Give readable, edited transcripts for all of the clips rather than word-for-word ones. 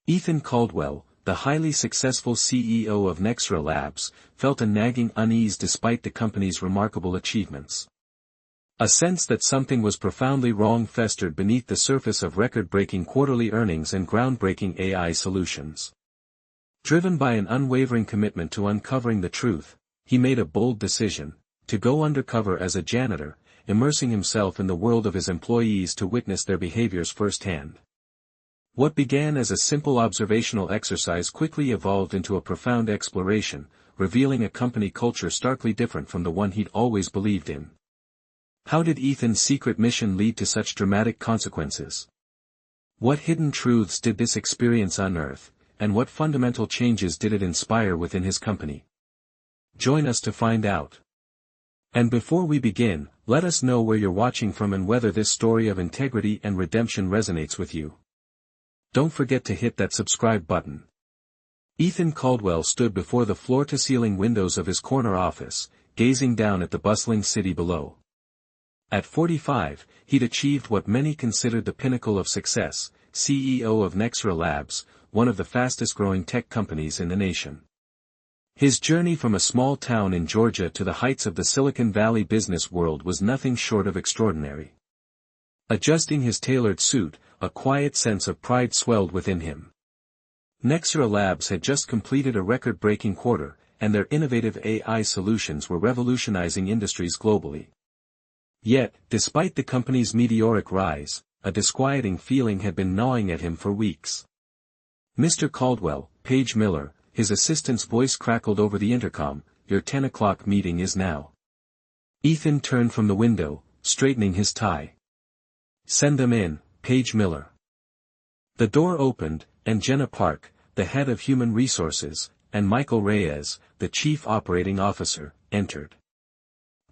Ethan Caldwell, the highly successful CEO of Nexra Labs, felt a nagging unease despite the company's remarkable achievements. A sense that something was profoundly wrong festered beneath the surface of record-breaking quarterly earnings and groundbreaking AI solutions. Driven by an unwavering commitment to uncovering the truth, he made a bold decision, to go undercover as a janitor, immersing himself in the world of his employees to witness their behaviors firsthand. What began as a simple observational exercise quickly evolved into a profound exploration, revealing a company culture starkly different from the one he'd always believed in. How did Ethan's secret mission lead to such dramatic consequences? What hidden truths did this experience unearth, and what fundamental changes did it inspire within his company? Join us to find out. And before we begin, let us know where you're watching from and whether this story of integrity and redemption resonates with you. Don't forget to hit that subscribe button. Ethan Caldwell stood before the floor-to-ceiling windows of his corner office, gazing down at the bustling city below. At 45, he'd achieved what many considered the pinnacle of success, CEO of Nexra Labs, one of the fastest-growing tech companies in the nation. His journey from a small town in Georgia to the heights of the Silicon Valley business world was nothing short of extraordinary. Adjusting his tailored suit, a quiet sense of pride swelled within him. Nexra Labs had just completed a record-breaking quarter, and their innovative AI solutions were revolutionizing industries globally. Yet, despite the company's meteoric rise, a disquieting feeling had been gnawing at him for weeks. "Mr. Caldwell," Paige Miller, his assistant's voice crackled over the intercom, "your 10 o'clock meeting is now." Ethan turned from the window, straightening his tie. "Send them in, Paige Miller." The door opened, and Jenna Park, the head of human resources, and Michael Reyes, the chief operating officer, entered.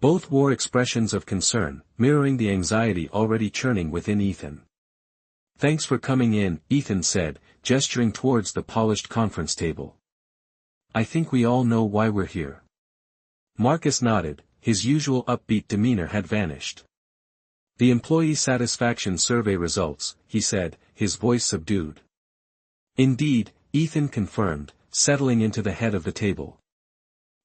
Both wore expressions of concern, mirroring the anxiety already churning within Ethan. "Thanks for coming in," Ethan said, gesturing towards the polished conference table. "I think we all know why we're here." Marcus nodded, his usual upbeat demeanor had vanished. "The employee satisfaction survey results," he said, his voice subdued. "Indeed," Ethan confirmed, settling into the head of the table.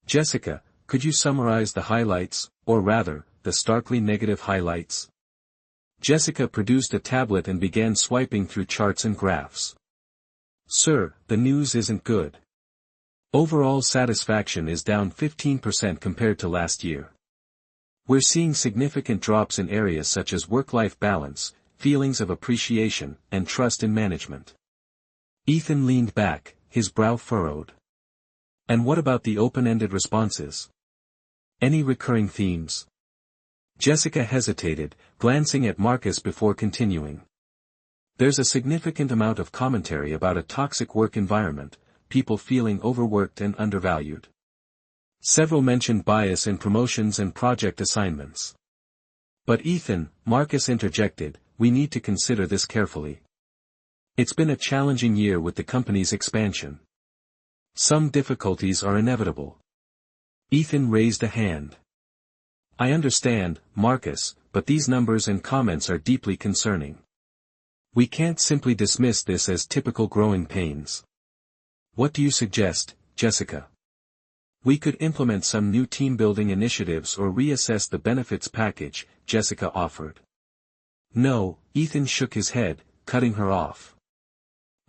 "Jessica, could you summarize the highlights, or rather, the starkly negative highlights?" Jessica produced a tablet and began swiping through charts and graphs. "Sir, the news isn't good. Overall satisfaction is down 15% compared to last year. We're seeing significant drops in areas such as work-life balance, feelings of appreciation, and trust in management." Ethan leaned back, his brow furrowed. "And what about the open-ended responses? Any recurring themes?" Jessica hesitated, glancing at Marcus before continuing. "There's a significant amount of commentary about a toxic work environment, people feeling overworked and undervalued. Several mentioned bias in promotions and project assignments." "But Ethan," Marcus interjected, "we need to consider this carefully. It's been a challenging year with the company's expansion. Some difficulties are inevitable." Ethan raised a hand. "I understand, Marcus, but these numbers and comments are deeply concerning. We can't simply dismiss this as typical growing pains." "What do you suggest, Jessica?" "We could implement some new team-building initiatives or reassess the benefits package," Jessica offered. "No," Ethan shook his head, cutting her off.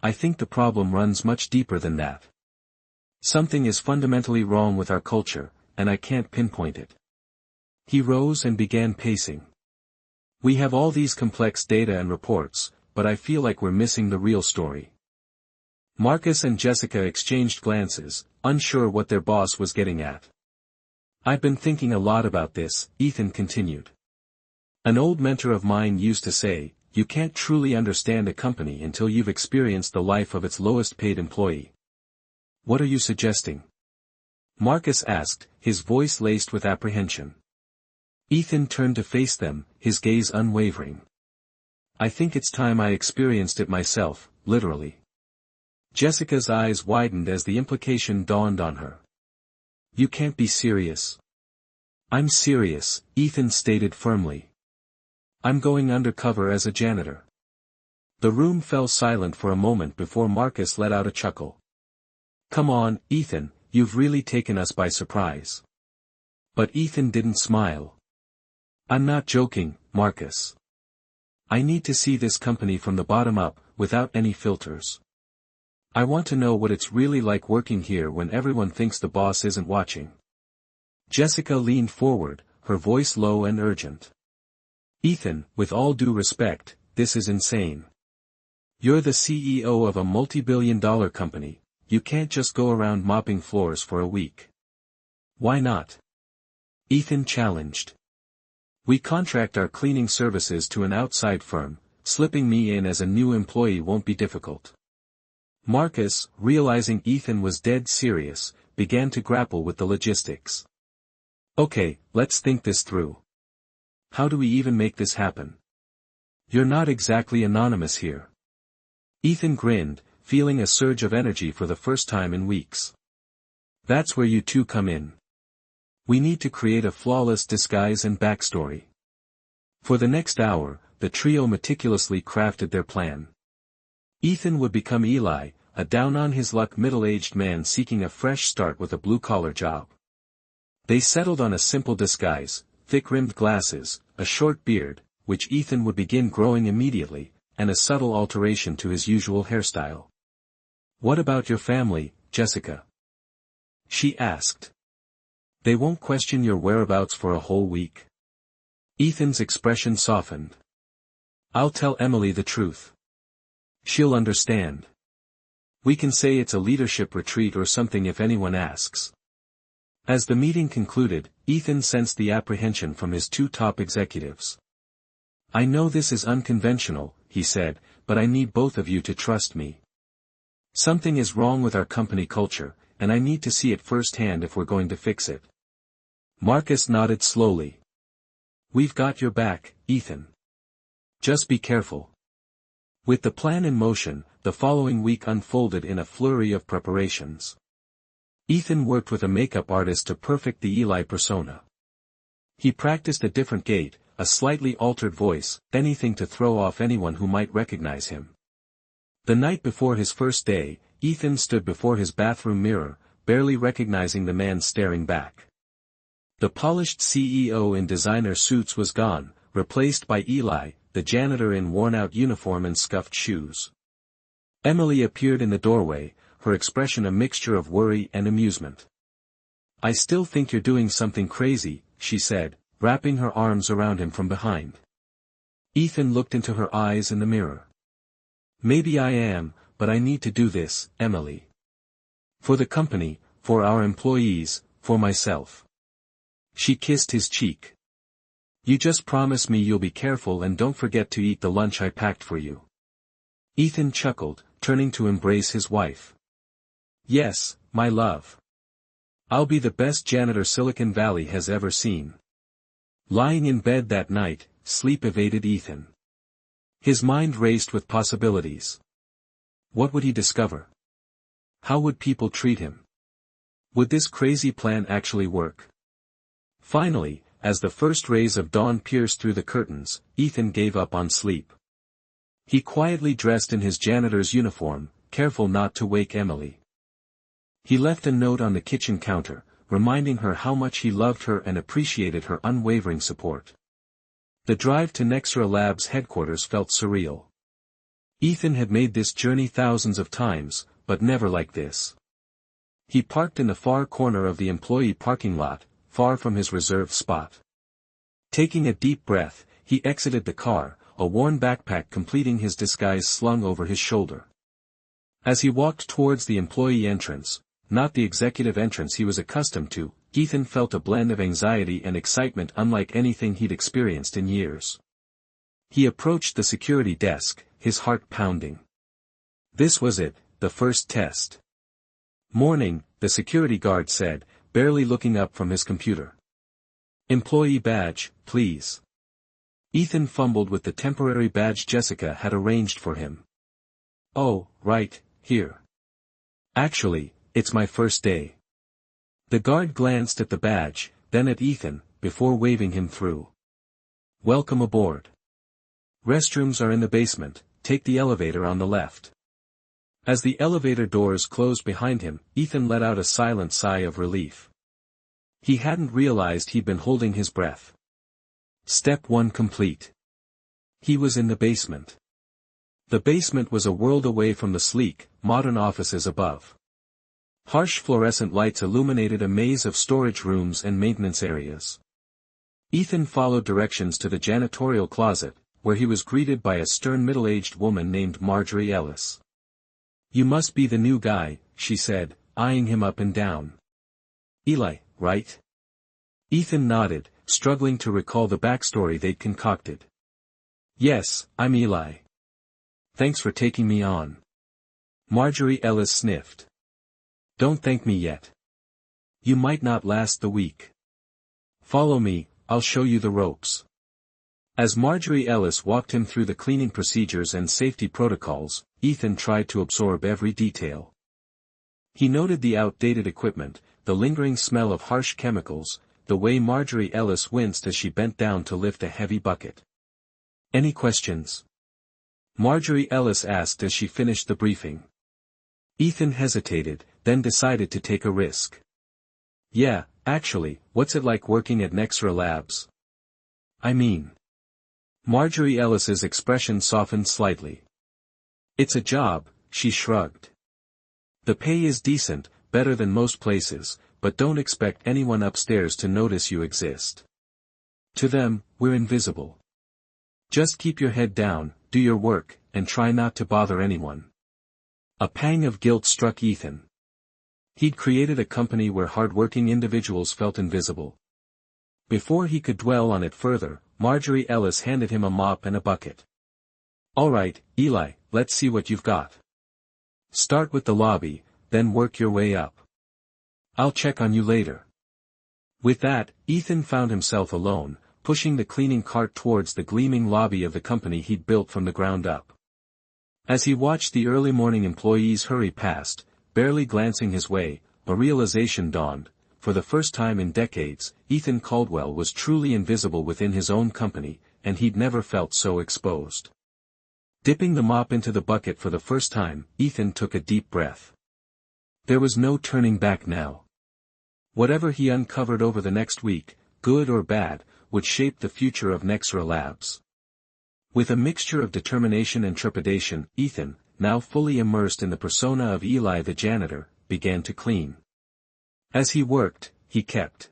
"I think the problem runs much deeper than that. Something is fundamentally wrong with our culture, and I can't pinpoint it." He rose and began pacing. "We have all these complex data and reports, but I feel like we're missing the real story." Marcus and Jessica exchanged glances, unsure what their boss was getting at. "I've been thinking a lot about this," Ethan continued. "An old mentor of mine used to say, you can't truly understand a company until you've experienced the life of its lowest paid employee." "What are you suggesting?" Marcus asked, his voice laced with apprehension. Ethan turned to face them, his gaze unwavering. "I think it's time I experienced it myself, literally." Jessica's eyes widened as the implication dawned on her. "You can't be serious." "I'm serious," Ethan stated firmly. "I'm going undercover as a janitor." The room fell silent for a moment before Marcus let out a chuckle. "Come on, Ethan, you've really taken us by surprise." But Ethan didn't smile. "I'm not joking, Marcus. I need to see this company from the bottom up, without any filters. I want to know what it's really like working here when everyone thinks the boss isn't watching." Jessica leaned forward, her voice low and urgent. "Ethan, with all due respect, this is insane. You're the CEO of a multi-billion-dollar company, you can't just go around mopping floors for a week." "Why not?" Ethan challenged. "We contract our cleaning services to an outside firm, slipping me in as a new employee won't be difficult." Marcus, realizing Ethan was dead serious, began to grapple with the logistics. "Okay, let's think this through. How do we even make this happen? You're not exactly anonymous here." Ethan grinned, feeling a surge of energy for the first time in weeks. "That's where you two come in. We need to create a flawless disguise and backstory." For the next hour, the trio meticulously crafted their plan. Ethan would become Eli, a down-on-his-luck middle-aged man seeking a fresh start with a blue-collar job. They settled on a simple disguise, thick-rimmed glasses, a short beard, which Ethan would begin growing immediately, and a subtle alteration to his usual hairstyle. "What about your family, Jessica?" she asked. "They won't question your whereabouts for a whole week?" Ethan's expression softened. "I'll tell Emily the truth. She'll understand. We can say it's a leadership retreat or something if anyone asks." As the meeting concluded, Ethan sensed the apprehension from his two top executives. "I know this is unconventional," he said, "but I need both of you to trust me. Something is wrong with our company culture, and I need to see it firsthand if we're going to fix it." Marcus nodded slowly. "We've got your back, Ethan. Just be careful." With the plan in motion, the following week unfolded in a flurry of preparations. Ethan worked with a makeup artist to perfect the Eli persona. He practiced a different gait, a slightly altered voice, anything to throw off anyone who might recognize him. The night before his first day, Ethan stood before his bathroom mirror, barely recognizing the man staring back. The polished CEO in designer suits was gone, replaced by Eli, the janitor in worn-out uniform and scuffed shoes. Emily appeared in the doorway, her expression a mixture of worry and amusement. "I still think you're doing something crazy," she said, wrapping her arms around him from behind. Ethan looked into her eyes in the mirror. "Maybe I am, but I need to do this, Emily. For the company, for our employees, for myself." She kissed his cheek. "You just promise me you'll be careful and don't forget to eat the lunch I packed for you." Ethan chuckled, turning to embrace his wife. "Yes, my love. I'll be the best janitor Silicon Valley has ever seen." Lying in bed that night, sleep evaded Ethan. His mind raced with possibilities. What would he discover? How would people treat him? Would this crazy plan actually work? Finally, as the first rays of dawn pierced through the curtains, Ethan gave up on sleep. He quietly dressed in his janitor's uniform, careful not to wake Emily. He left a note on the kitchen counter, reminding her how much he loved her and appreciated her unwavering support. The drive to Nexra Labs headquarters felt surreal. Ethan had made this journey thousands of times, but never like this. He parked in the far corner of the employee parking lot, far from his reserved spot. Taking a deep breath, he exited the car, a worn backpack completing his disguise slung over his shoulder. As he walked towards the employee entrance, not the executive entrance he was accustomed to, Ethan felt a blend of anxiety and excitement unlike anything he'd experienced in years. He approached the security desk, his heart pounding. This was it, the first test. "Morning," the security guard said, barely looking up from his computer. "Employee badge, please." Ethan fumbled with the temporary badge Jessica had arranged for him. "Oh, right, here. Actually, it's my first day." The guard glanced at the badge, then at Ethan, before waving him through. "Welcome aboard. Restrooms are in the basement, take the elevator on the left. As the elevator doors closed behind him, Ethan let out a silent sigh of relief. He hadn't realized he'd been holding his breath. Step 1 complete. He was in the basement. The basement was a world away from the sleek, modern offices above. Harsh fluorescent lights illuminated a maze of storage rooms and maintenance areas. Ethan followed directions to the janitorial closet, where he was greeted by a stern middle-aged woman named Marjorie Ellis. "You must be the new guy," she said, eyeing him up and down. "Eli, right?" Ethan nodded, struggling to recall the backstory they'd concocted. "Yes, I'm Eli. Thanks for taking me on." Marjorie Ellis sniffed. "Don't thank me yet. You might not last the week. Follow me, I'll show you the ropes." As Marjorie Ellis walked him through the cleaning procedures and safety protocols, Ethan tried to absorb every detail. He noted the outdated equipment, the lingering smell of harsh chemicals, the way Marjorie Ellis winced as she bent down to lift a heavy bucket. "Any questions?" Marjorie Ellis asked as she finished the briefing. Ethan hesitated, then decided to take a risk. "Yeah, actually, what's it like working at Nexra Labs?" "I mean..." Marjorie Ellis's expression softened slightly. "It's a job," she shrugged. "The pay is decent, better than most places, but don't expect anyone upstairs to notice you exist. To them, we're invisible. Just keep your head down, do your work, and try not to bother anyone." A pang of guilt struck Ethan. He'd created a company where hard-working individuals felt invisible. Before he could dwell on it further, Marjorie Ellis handed him a mop and a bucket. "All right, Eli, let's see what you've got. Start with the lobby, then work your way up. I'll check on you later." With that, Ethan found himself alone, pushing the cleaning cart towards the gleaming lobby of the company he'd built from the ground up. As he watched the early morning employees hurry past, barely glancing his way, a realization dawned. For the first time in decades, Ethan Caldwell was truly invisible within his own company, and he'd never felt so exposed. Dipping the mop into the bucket for the first time, Ethan took a deep breath. There was no turning back now. Whatever he uncovered over the next week, good or bad, would shape the future of Nexra Labs. With a mixture of determination and trepidation, Ethan, now fully immersed in the persona of Eli the janitor, began to clean. As he worked, he kept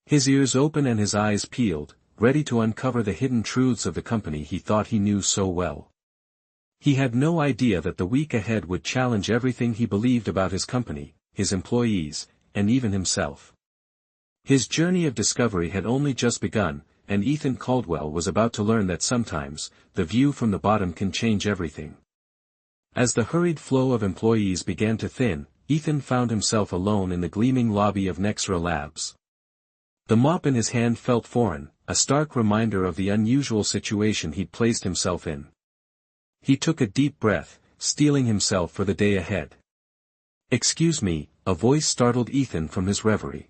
his ears open and his eyes peeled, ready to uncover the hidden truths of the company he thought he knew so well. He had no idea that the week ahead would challenge everything he believed about his company, his employees, and even himself. His journey of discovery had only just begun, and Ethan Caldwell was about to learn that sometimes, the view from the bottom can change everything. As the hurried flow of employees began to thin, Ethan found himself alone in the gleaming lobby of Nexra Labs. The mop in his hand felt foreign, a stark reminder of the unusual situation he'd placed himself in. He took a deep breath, steeling himself for the day ahead. "Excuse me," a voice startled Ethan from his reverie.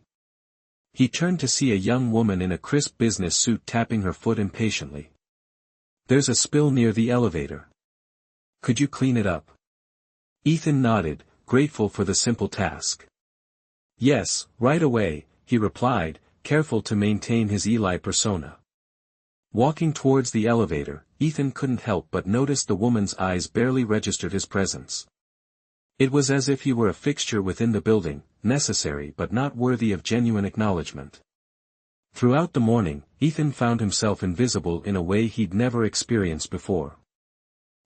He turned to see a young woman in a crisp business suit tapping her foot impatiently. "There's a spill near the elevator. Could you clean it up?" Ethan nodded, grateful for the simple task. "Yes, right away," he replied, careful to maintain his Eli persona. Walking towards the elevator, Ethan couldn't help but notice the woman's eyes barely registered his presence. It was as if he were a fixture within the building, necessary but not worthy of genuine acknowledgement. Throughout the morning, Ethan found himself invisible in a way he'd never experienced before.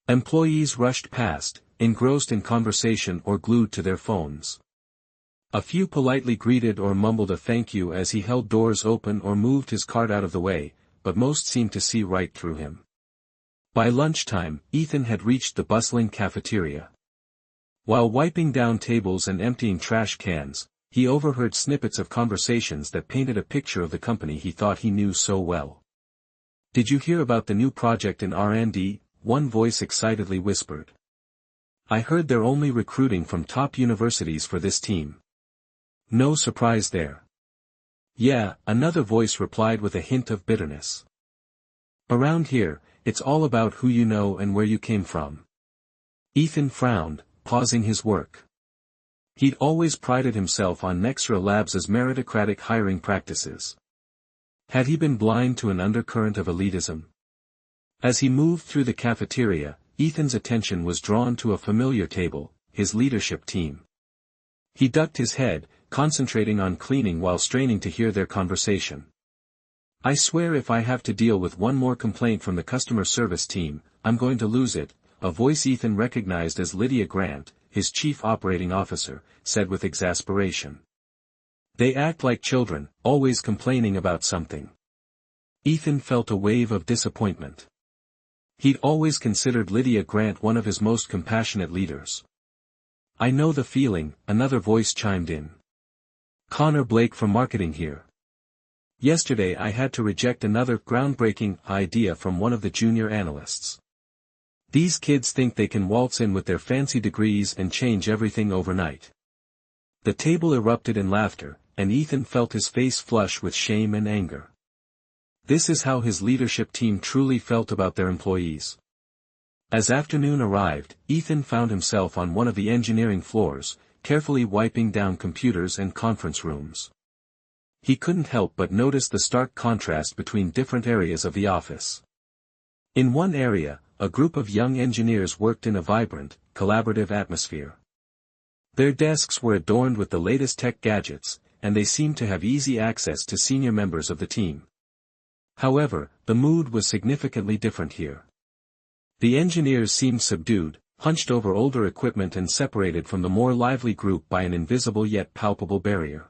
Employees rushed past, engrossed in conversation or glued to their phones. A few politely greeted or mumbled a thank you as he held doors open or moved his cart out of the way, but most seemed to see right through him. By lunchtime, Ethan had reached the bustling cafeteria. While wiping down tables and emptying trash cans, he overheard snippets of conversations that painted a picture of the company he thought he knew so well. "Did you hear about the new project in R&D?" one voice excitedly whispered. "I heard they're only recruiting from top universities for this team. No surprise there." "Yeah," another voice replied with a hint of bitterness. "Around here, It's all about who you know and where you came from. Ethan frowned, pausing his work. He'd always prided himself on Nexra Labs' meritocratic hiring practices. Had he been blind to an undercurrent of elitism? As he moved through the cafeteria, Ethan's attention was drawn to a familiar table, his leadership team. He ducked his head, concentrating on cleaning while straining to hear their conversation. I swear if I have to deal with one more complaint from the customer service team, I'm going to lose it, a voice Ethan recognized as Lydia Grant, his chief operating officer, said with exasperation. They act like children, always complaining about something. Ethan felt a wave of disappointment. He'd always considered Lydia Grant one of his most compassionate leaders. I know the feeling, another voice chimed in. Connor Blake from marketing here. Yesterday I had to reject another groundbreaking idea from one of the junior analysts. These kids think they can waltz in with their fancy degrees and change everything overnight. The table erupted in laughter, and Ethan felt his face flush with shame and anger. This is how his leadership team truly felt about their employees. As afternoon arrived, Ethan found himself on one of the engineering floors, carefully wiping down computers and conference rooms. He couldn't help but notice the stark contrast between different areas of the office. In one area, a group of young engineers worked in a vibrant, collaborative atmosphere. Their desks were adorned with the latest tech gadgets, and they seemed to have easy access to senior members of the team. However, the mood was significantly different here. The engineers seemed subdued, hunched over older equipment and separated from the more lively group by an invisible yet palpable barrier.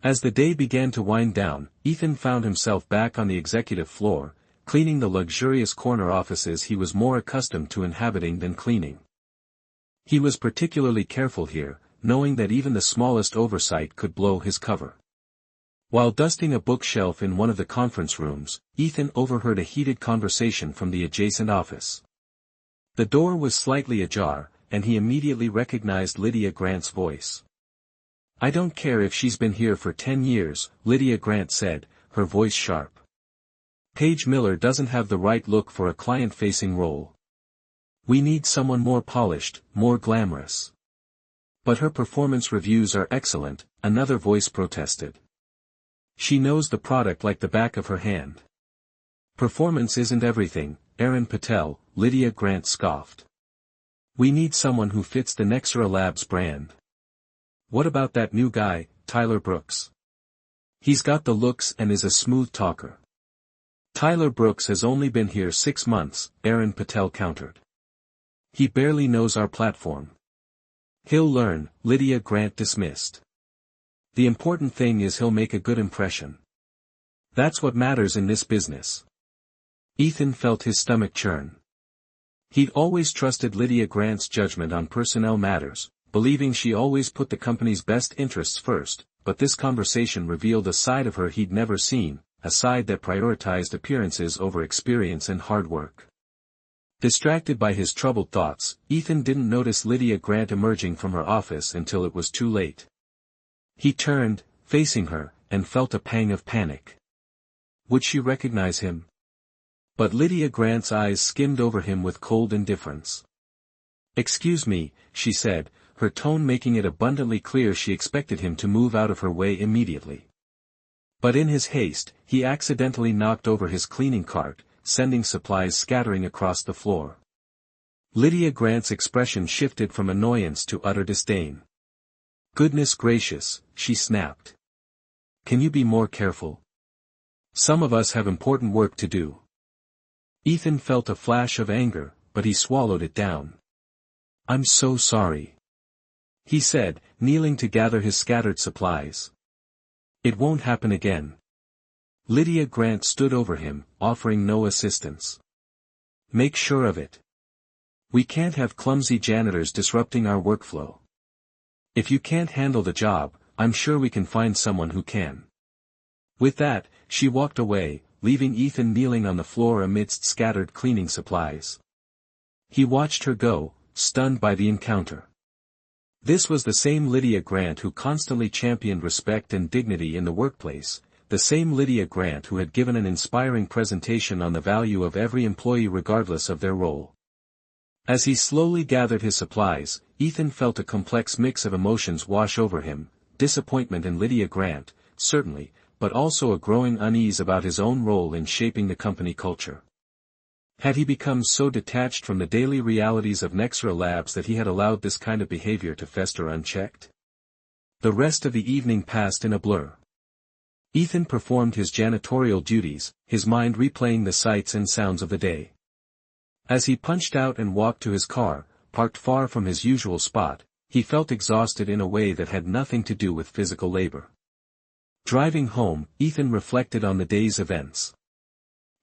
As the day began to wind down, Ethan found himself back on the executive floor, cleaning the luxurious corner offices he was more accustomed to inhabiting than cleaning. He was particularly careful here, knowing that even the smallest oversight could blow his cover. While dusting a bookshelf in one of the conference rooms, Ethan overheard a heated conversation from the adjacent office. The door was slightly ajar, and he immediately recognized Lydia Grant's voice. I don't care if she's been here for 10 years, Lydia Grant said, her voice sharp. Paige Miller doesn't have the right look for a client-facing role. We need someone more polished, more glamorous. But her performance reviews are excellent, another voice protested. She knows the product like the back of her hand. Performance isn't everything, Aaron Patel, Lydia Grant scoffed. We need someone who fits the Nexra Labs brand. What about that new guy, Tyler Brooks? He's got the looks and is a smooth talker. Tyler Brooks has only been here 6 months, Aaron Patel countered. He barely knows our platform. He'll learn, Lydia Grant dismissed. The important thing is he'll make a good impression. That's what matters in this business. Ethan felt his stomach churn. He'd always trusted Lydia Grant's judgment on personnel matters, believing she always put the company's best interests first, but this conversation revealed a side of her he'd never seen, a side that prioritized appearances over experience and hard work. Distracted by his troubled thoughts, Ethan didn't notice Lydia Grant emerging from her office until it was too late. He turned, facing her, and felt a pang of panic. Would she recognize him? But Lydia Grant's eyes skimmed over him with cold indifference. Excuse me, she said, her tone making it abundantly clear she expected him to move out of her way immediately. But in his haste, he accidentally knocked over his cleaning cart, sending supplies scattering across the floor. Lydia Grant's expression shifted from annoyance to utter disdain. Goodness gracious, she snapped. Can you be more careful? Some of us have important work to do. Ethan felt a flash of anger, but he swallowed it down. I'm so sorry, he said, kneeling to gather his scattered supplies. It won't happen again. Lydia Grant stood over him, offering no assistance. Make sure of it. We can't have clumsy janitors disrupting our workflow. If you can't handle the job, I'm sure we can find someone who can. With that, she walked away, leaving Ethan kneeling on the floor amidst scattered cleaning supplies. He watched her go, stunned by the encounter. This was the same Lydia Grant who constantly championed respect and dignity in the workplace, the same Lydia Grant who had given an inspiring presentation on the value of every employee regardless of their role. As he slowly gathered his supplies, Ethan felt a complex mix of emotions wash over him: disappointment in Lydia Grant, certainly, but also a growing unease about his own role in shaping the company culture. Had he become so detached from the daily realities of Nexra Labs that he had allowed this kind of behavior to fester unchecked? The rest of the evening passed in a blur. Ethan performed his janitorial duties, his mind replaying the sights and sounds of the day. As he punched out and walked to his car, parked far from his usual spot, he felt exhausted in a way that had nothing to do with physical labor. Driving home, Ethan reflected on the day's events.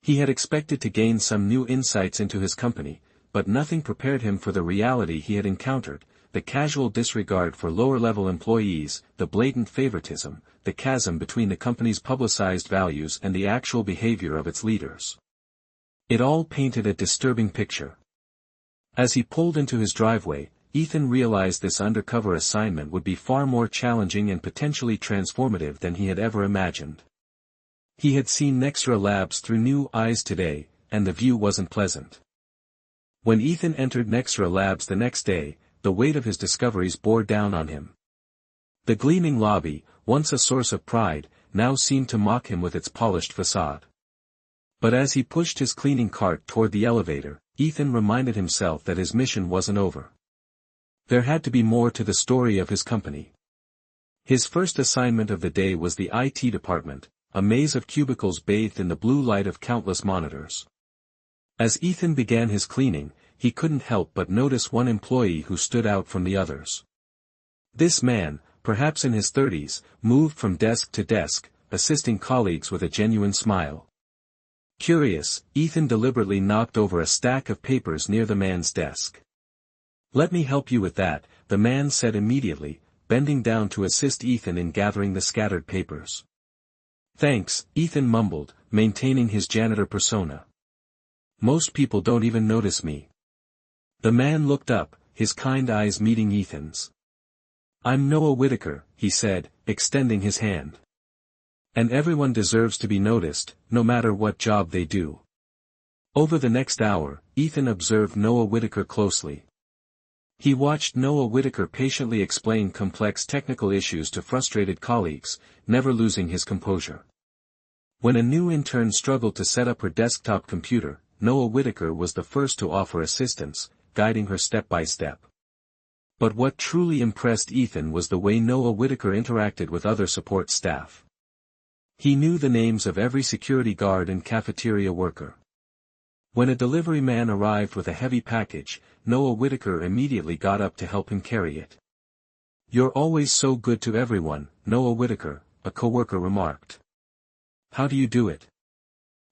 He had expected to gain some new insights into his company, but nothing prepared him for the reality he had encountered: the casual disregard for lower-level employees, the blatant favoritism, the chasm between the company's publicized values and the actual behavior of its leaders. It all painted a disturbing picture. As he pulled into his driveway, Ethan realized this undercover assignment would be far more challenging and potentially transformative than he had ever imagined. He had seen Nexra Labs through new eyes today, and the view wasn't pleasant. When Ethan entered Nexra Labs the next day, the weight of his discoveries bore down on him. The gleaming lobby, once a source of pride, now seemed to mock him with its polished facade. But as he pushed his cleaning cart toward the elevator, Ethan reminded himself that his mission wasn't over. There had to be more to the story of his company. His first assignment of the day was the IT department, a maze of cubicles bathed in the blue light of countless monitors. As Ethan began his cleaning, he couldn't help but notice one employee who stood out from the others. This man, perhaps in his 30s, moved from desk to desk, assisting colleagues with a genuine smile. Curious, Ethan deliberately knocked over a stack of papers near the man's desk. "Let me help you with that," the man said immediately, bending down to assist Ethan in gathering the scattered papers. "Thanks," Ethan mumbled, maintaining his janitor persona. "Most people don't even notice me." The man looked up, his kind eyes meeting Ethan's. "I'm Noah Whitaker," he said, extending his hand. "And everyone deserves to be noticed, no matter what job they do." Over the next hour, Ethan observed Noah Whitaker closely. He watched Noah Whitaker patiently explain complex technical issues to frustrated colleagues, never losing his composure. When a new intern struggled to set up her desktop computer, Noah Whitaker was the first to offer assistance, guiding her step by step. But what truly impressed Ethan was the way Noah Whitaker interacted with other support staff. He knew the names of every security guard and cafeteria worker. When a delivery man arrived with a heavy package, Noah Whitaker immediately got up to help him carry it. "You're always so good to everyone, Noah Whitaker," a coworker remarked. "How do you do it?"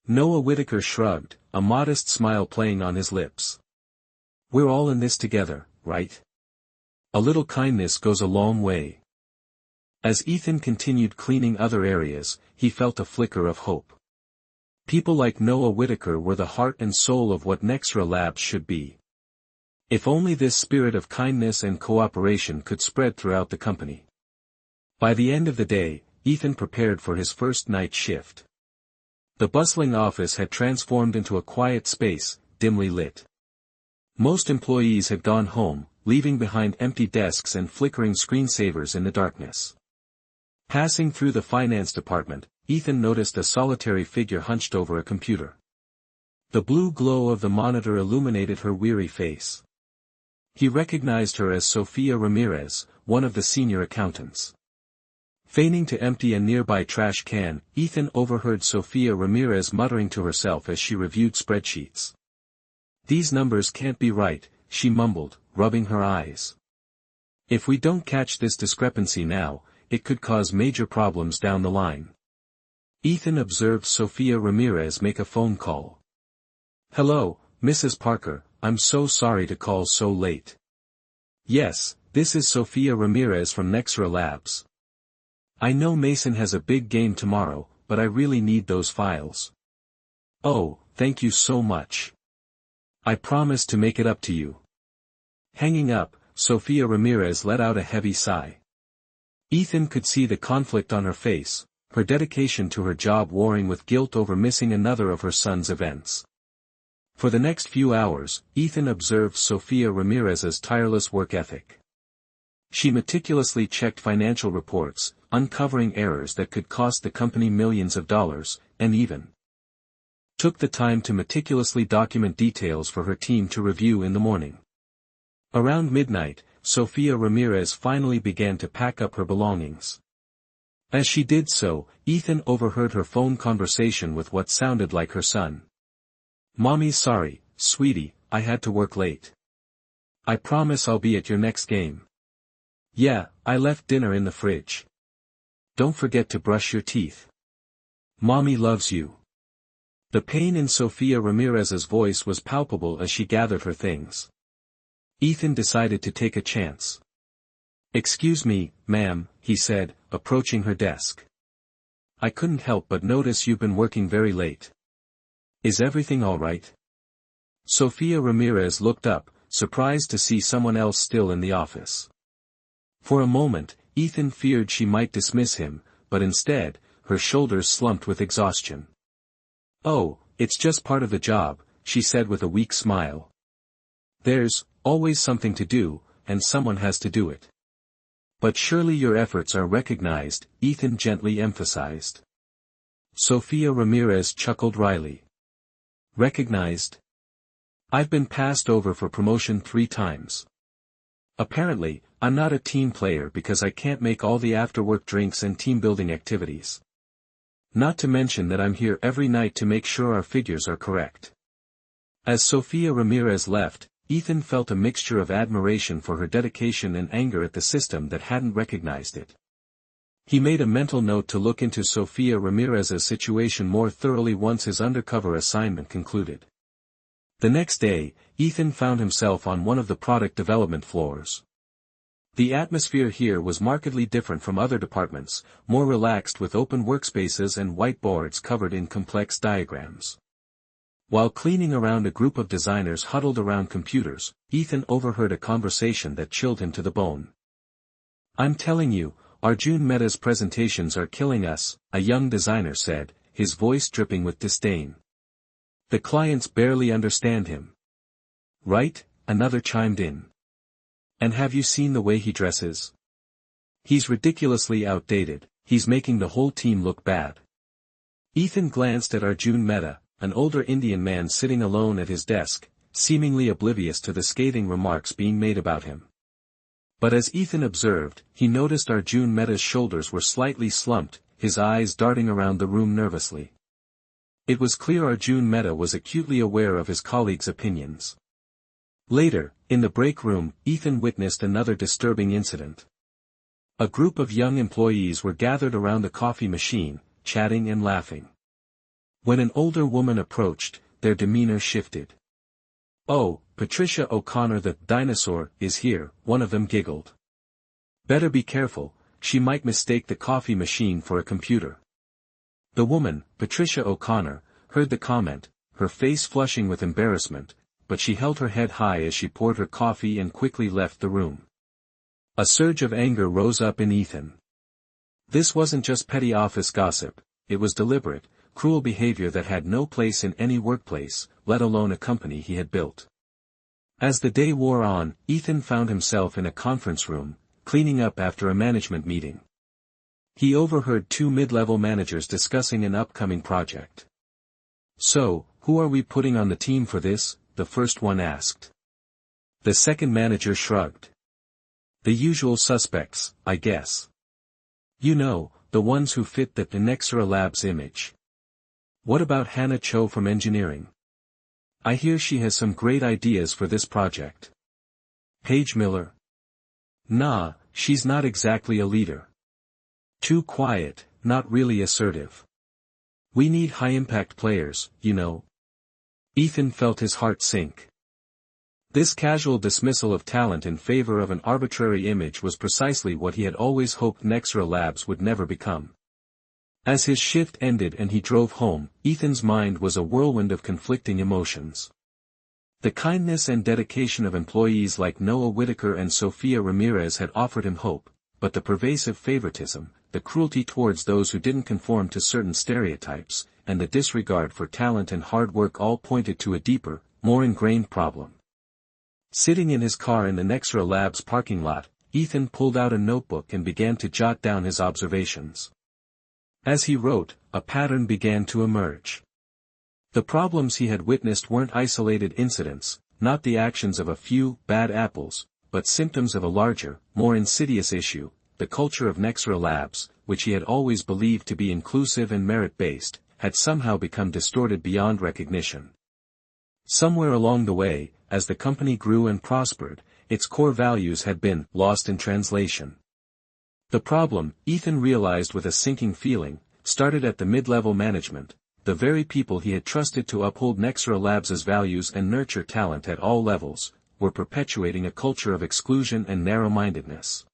Noah Whitaker shrugged, a modest smile playing on his lips. "We're all in this together, right? A little kindness goes a long way." As Ethan continued cleaning other areas, he felt a flicker of hope. People like Noah Whitaker were the heart and soul of what Nexra Labs should be. If only this spirit of kindness and cooperation could spread throughout the company. By the end of the day, Ethan prepared for his first night shift. The bustling office had transformed into a quiet space, dimly lit. Most employees had gone home, leaving behind empty desks and flickering screensavers in the darkness. Passing through the finance department, Ethan noticed a solitary figure hunched over a computer. The blue glow of the monitor illuminated her weary face. He recognized her as Sofia Ramirez, one of the senior accountants. Feigning to empty a nearby trash can, Ethan overheard Sofia Ramirez muttering to herself as she reviewed spreadsheets. "These numbers can't be right," she mumbled, rubbing her eyes. "If we don't catch this discrepancy now, it could cause major problems down the line." Ethan observed Sofia Ramirez make a phone call. "Hello, Mrs. Parker, I'm so sorry to call so late." "Yes, this is Sofia Ramirez from Nexra Labs. I know Mason has a big game tomorrow, but I really need those files." "Oh, thank you so much. I promise to make it up to you." Hanging up, Sofia Ramirez let out a heavy sigh. Ethan could see the conflict on her face, her dedication to her job warring with guilt over missing another of her son's events. For the next few hours, Ethan observed Sofia Ramirez's tireless work ethic. She meticulously checked financial reports, uncovering errors that could cost the company millions of dollars, and even took the time to meticulously document details for her team to review in the morning. Around midnight, Sofia Ramirez finally began to pack up her belongings. As she did so, Ethan overheard her phone conversation with what sounded like her son. "Mommy's sorry, sweetie, I had to work late. I promise I'll be at your next game. Yeah, I left dinner in the fridge. Don't forget to brush your teeth. Mommy loves you." The pain in Sofia Ramirez's voice was palpable as she gathered her things. Ethan decided to take a chance. "Excuse me, ma'am," he said, approaching her desk. "I couldn't help but notice you've been working very late. Is everything all right?" Sofia Ramirez looked up, surprised to see someone else still in the office. For a moment, Ethan feared she might dismiss him, but instead, her shoulders slumped with exhaustion. "Oh, it's just part of the job," she said with a weak smile. "There's always something to do, and someone has to do it." "But surely your efforts are recognized," Ethan gently emphasized. Sofia Ramirez chuckled wryly. "Recognized? I've been passed over for promotion 3 times. Apparently, I'm not a team player because I can't make all the after-work drinks and team-building activities. Not to mention that I'm here every night to make sure our figures are correct." As Sofia Ramirez left, Ethan felt a mixture of admiration for her dedication and anger at the system that hadn't recognized it. He made a mental note to look into Sofia Ramirez's situation more thoroughly once his undercover assignment concluded. The next day, Ethan found himself on one of the product development floors. The atmosphere here was markedly different from other departments, more relaxed with open workspaces and whiteboards covered in complex diagrams. While cleaning around a group of designers huddled around computers, Ethan overheard a conversation that chilled him to the bone. "I'm telling you, Arjun Mehta's presentations are killing us," a young designer said, his voice dripping with disdain. "The clients barely understand him." "Right," another chimed in. "And have you seen the way he dresses? He's ridiculously outdated, he's making the whole team look bad." Ethan glanced at Arjun Mehta, an older Indian man sitting alone at his desk, seemingly oblivious to the scathing remarks being made about him. But as Ethan observed, he noticed Arjun Mehta's shoulders were slightly slumped, his eyes darting around the room nervously. It was clear Arjun Mehta was acutely aware of his colleagues' opinions. Later, in the break room, Ethan witnessed another disturbing incident. A group of young employees were gathered around the coffee machine, chatting and laughing. When an older woman approached, their demeanor shifted. "Oh, Patricia O'Connor the dinosaur is here," one of them giggled. "Better be careful, she might mistake the coffee machine for a computer." The woman, Patricia O'Connor, heard the comment, her face flushing with embarrassment, but she held her head high as she poured her coffee and quickly left the room. A surge of anger rose up in Ethan. This wasn't just petty office gossip, it was deliberate, cruel behavior that had no place in any workplace, let alone a company he had built. As the day wore on, Ethan found himself in a conference room, cleaning up after a management meeting. He overheard 2 mid-level managers discussing an upcoming project. "So, who are we putting on the team for this?" the first one asked. The second manager shrugged. "The usual suspects, I guess. You know, the ones who fit the Nexra Labs image. What about Hannah Cho from engineering? I hear she has some great ideas for this project. Paige Miller? Nah, she's not exactly a leader. Too quiet, not really assertive. We need high-impact players, you know." Ethan felt his heart sink. This casual dismissal of talent in favor of an arbitrary image was precisely what he had always hoped Nexra Labs would never become. As his shift ended and he drove home, Ethan's mind was a whirlwind of conflicting emotions. The kindness and dedication of employees like Noah Whitaker and Sofia Ramirez had offered him hope, but the pervasive favoritism, the cruelty towards those who didn't conform to certain stereotypes, and the disregard for talent and hard work all pointed to a deeper, more ingrained problem. Sitting in his car in the Nexra Labs parking lot, Ethan pulled out a notebook and began to jot down his observations. As he wrote, a pattern began to emerge. The problems he had witnessed weren't isolated incidents, not the actions of a few bad apples, but symptoms of a larger, more insidious issue. The culture of Nexra Labs, which he had always believed to be inclusive and merit-based, had somehow become distorted beyond recognition. Somewhere along the way, as the company grew and prospered, its core values had been lost in translation. The problem, Ethan realized with a sinking feeling, started at the mid-level management. The very people he had trusted to uphold Nexra Labs' values and nurture talent at all levels, were perpetuating a culture of exclusion and narrow-mindedness.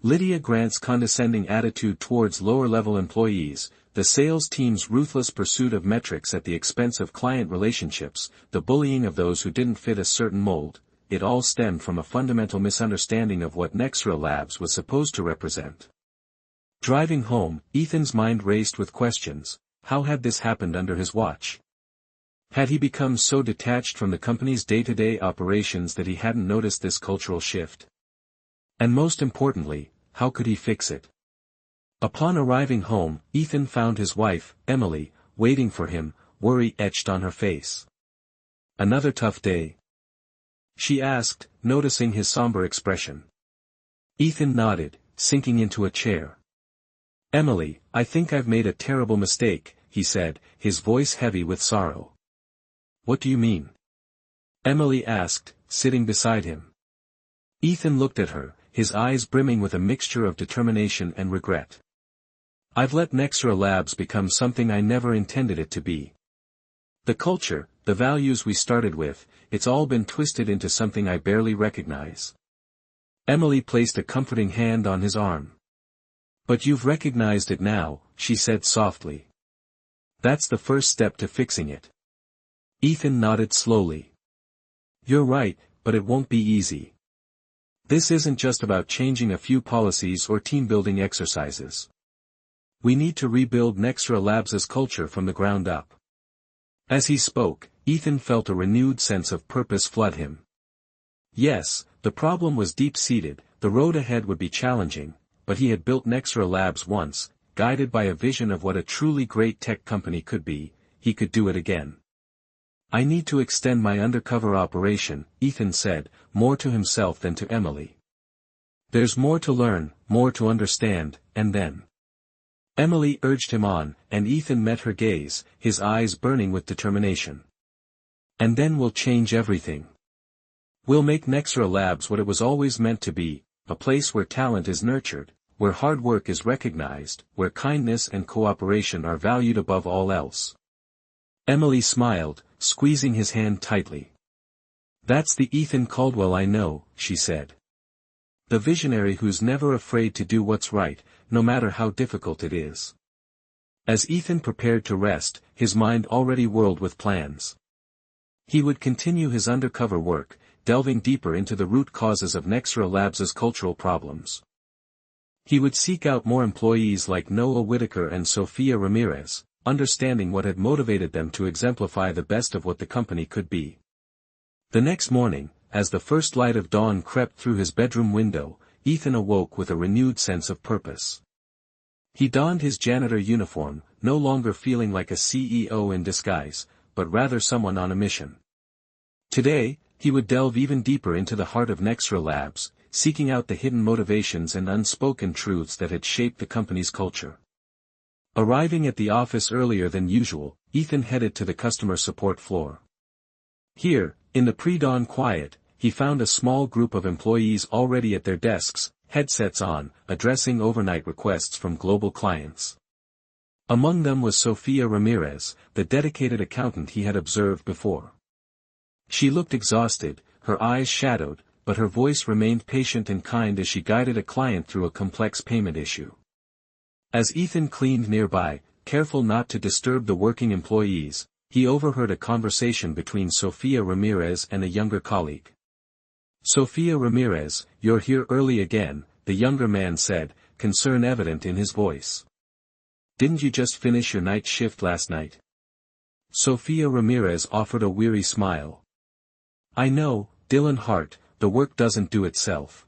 Lydia Grant's condescending attitude towards lower-level employees, the sales team's ruthless pursuit of metrics at the expense of client relationships, the bullying of those who didn't fit a certain mold, it all stemmed from a fundamental misunderstanding of what Nexra Labs was supposed to represent. Driving home, Ethan's mind raced with questions. How had this happened under his watch? Had he become so detached from the company's day-to-day operations that he hadn't noticed this cultural shift? And most importantly, how could he fix it? Upon arriving home, Ethan found his wife, Emily, waiting for him, worry etched on her face. "Another tough day?" she asked, noticing his somber expression. Ethan nodded, sinking into a chair. "Emily, I think I've made a terrible mistake," he said, his voice heavy with sorrow. "What do you mean?" Emily asked, sitting beside him. Ethan looked at her, his eyes brimming with a mixture of determination and regret. "I've let Nexra Labs become something I never intended it to be. The culture, the values we started with, it's all been twisted into something I barely recognize." Emily placed a comforting hand on his arm. "But you've recognized it now," she said softly. "That's the first step to fixing it." Ethan nodded slowly. "You're right, but it won't be easy. This isn't just about changing a few policies or team-building exercises. We need to rebuild Nexra Labs' culture from the ground up." As he spoke, Ethan felt a renewed sense of purpose flood him. Yes, the problem was deep-seated, the road ahead would be challenging, but he had built Nexra Labs once, guided by a vision of what a truly great tech company could be. He could do it again. "I need to extend my undercover operation," Ethan said, more to himself than to Emily. "There's more to learn, more to understand, and then—" Emily urged him on, and Ethan met her gaze, his eyes burning with determination. "And then we'll change everything. We'll make Nexra Labs what it was always meant to be, a place where talent is nurtured, where hard work is recognized, where kindness and cooperation are valued above all else." Emily smiled, squeezing his hand tightly. "That's the Ethan Caldwell I know," she said. "The visionary who's never afraid to do what's right, no matter how difficult it is." As Ethan prepared to rest, his mind already whirled with plans. He would continue his undercover work, delving deeper into the root causes of Nexra Labs' cultural problems. He would seek out more employees like Noah Whitaker and Sofia Ramirez, understanding what had motivated them to exemplify the best of what the company could be. The next morning, as the first light of dawn crept through his bedroom window, Ethan awoke with a renewed sense of purpose. He donned his janitor uniform, no longer feeling like a CEO in disguise, but rather someone on a mission. Today, he would delve even deeper into the heart of Nexra Labs, seeking out the hidden motivations and unspoken truths that had shaped the company's culture. Arriving at the office earlier than usual, Ethan headed to the customer support floor. Here, in the pre-dawn quiet, he found a small group of employees already at their desks, headsets on, addressing overnight requests from global clients. Among them was Sofia Ramirez, the dedicated accountant he had observed before. She looked exhausted, her eyes shadowed, but her voice remained patient and kind as she guided a client through a complex payment issue. As Ethan cleaned nearby, careful not to disturb the working employees, he overheard a conversation between Sofia Ramirez and a younger colleague. "Sofia Ramirez, you're here early again," the younger man said, concern evident in his voice. "Didn't you just finish your night shift last night?" Sofia Ramirez offered a weary smile. "I know, Dylan Hart, the work doesn't do itself.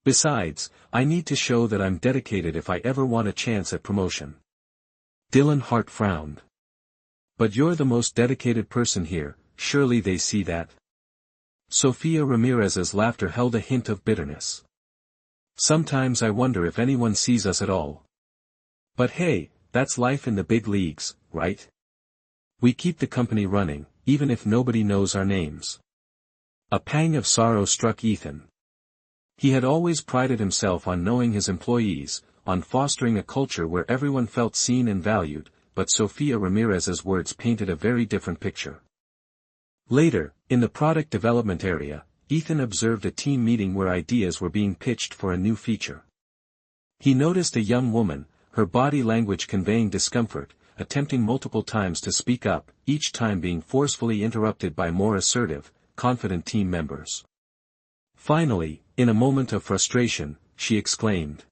Besides, I need to show that I'm dedicated if I ever want a chance at promotion." Dylan Hart frowned. "But you're the most dedicated person here, surely they see that?" Sofia Ramirez's laughter held a hint of bitterness. "Sometimes I wonder if anyone sees us at all. But hey, that's life in the big leagues, right? We keep the company running, even if nobody knows our names." A pang of sorrow struck Ethan. He had always prided himself on knowing his employees, on fostering a culture where everyone felt seen and valued, but Sofia Ramirez's words painted a very different picture. Later, in the product development area, Ethan observed a team meeting where ideas were being pitched for a new feature. He noticed a young woman, her body language conveying discomfort, attempting multiple times to speak up, each time being forcefully interrupted by more assertive, confident team members. Finally, in a moment of frustration, she exclaimed,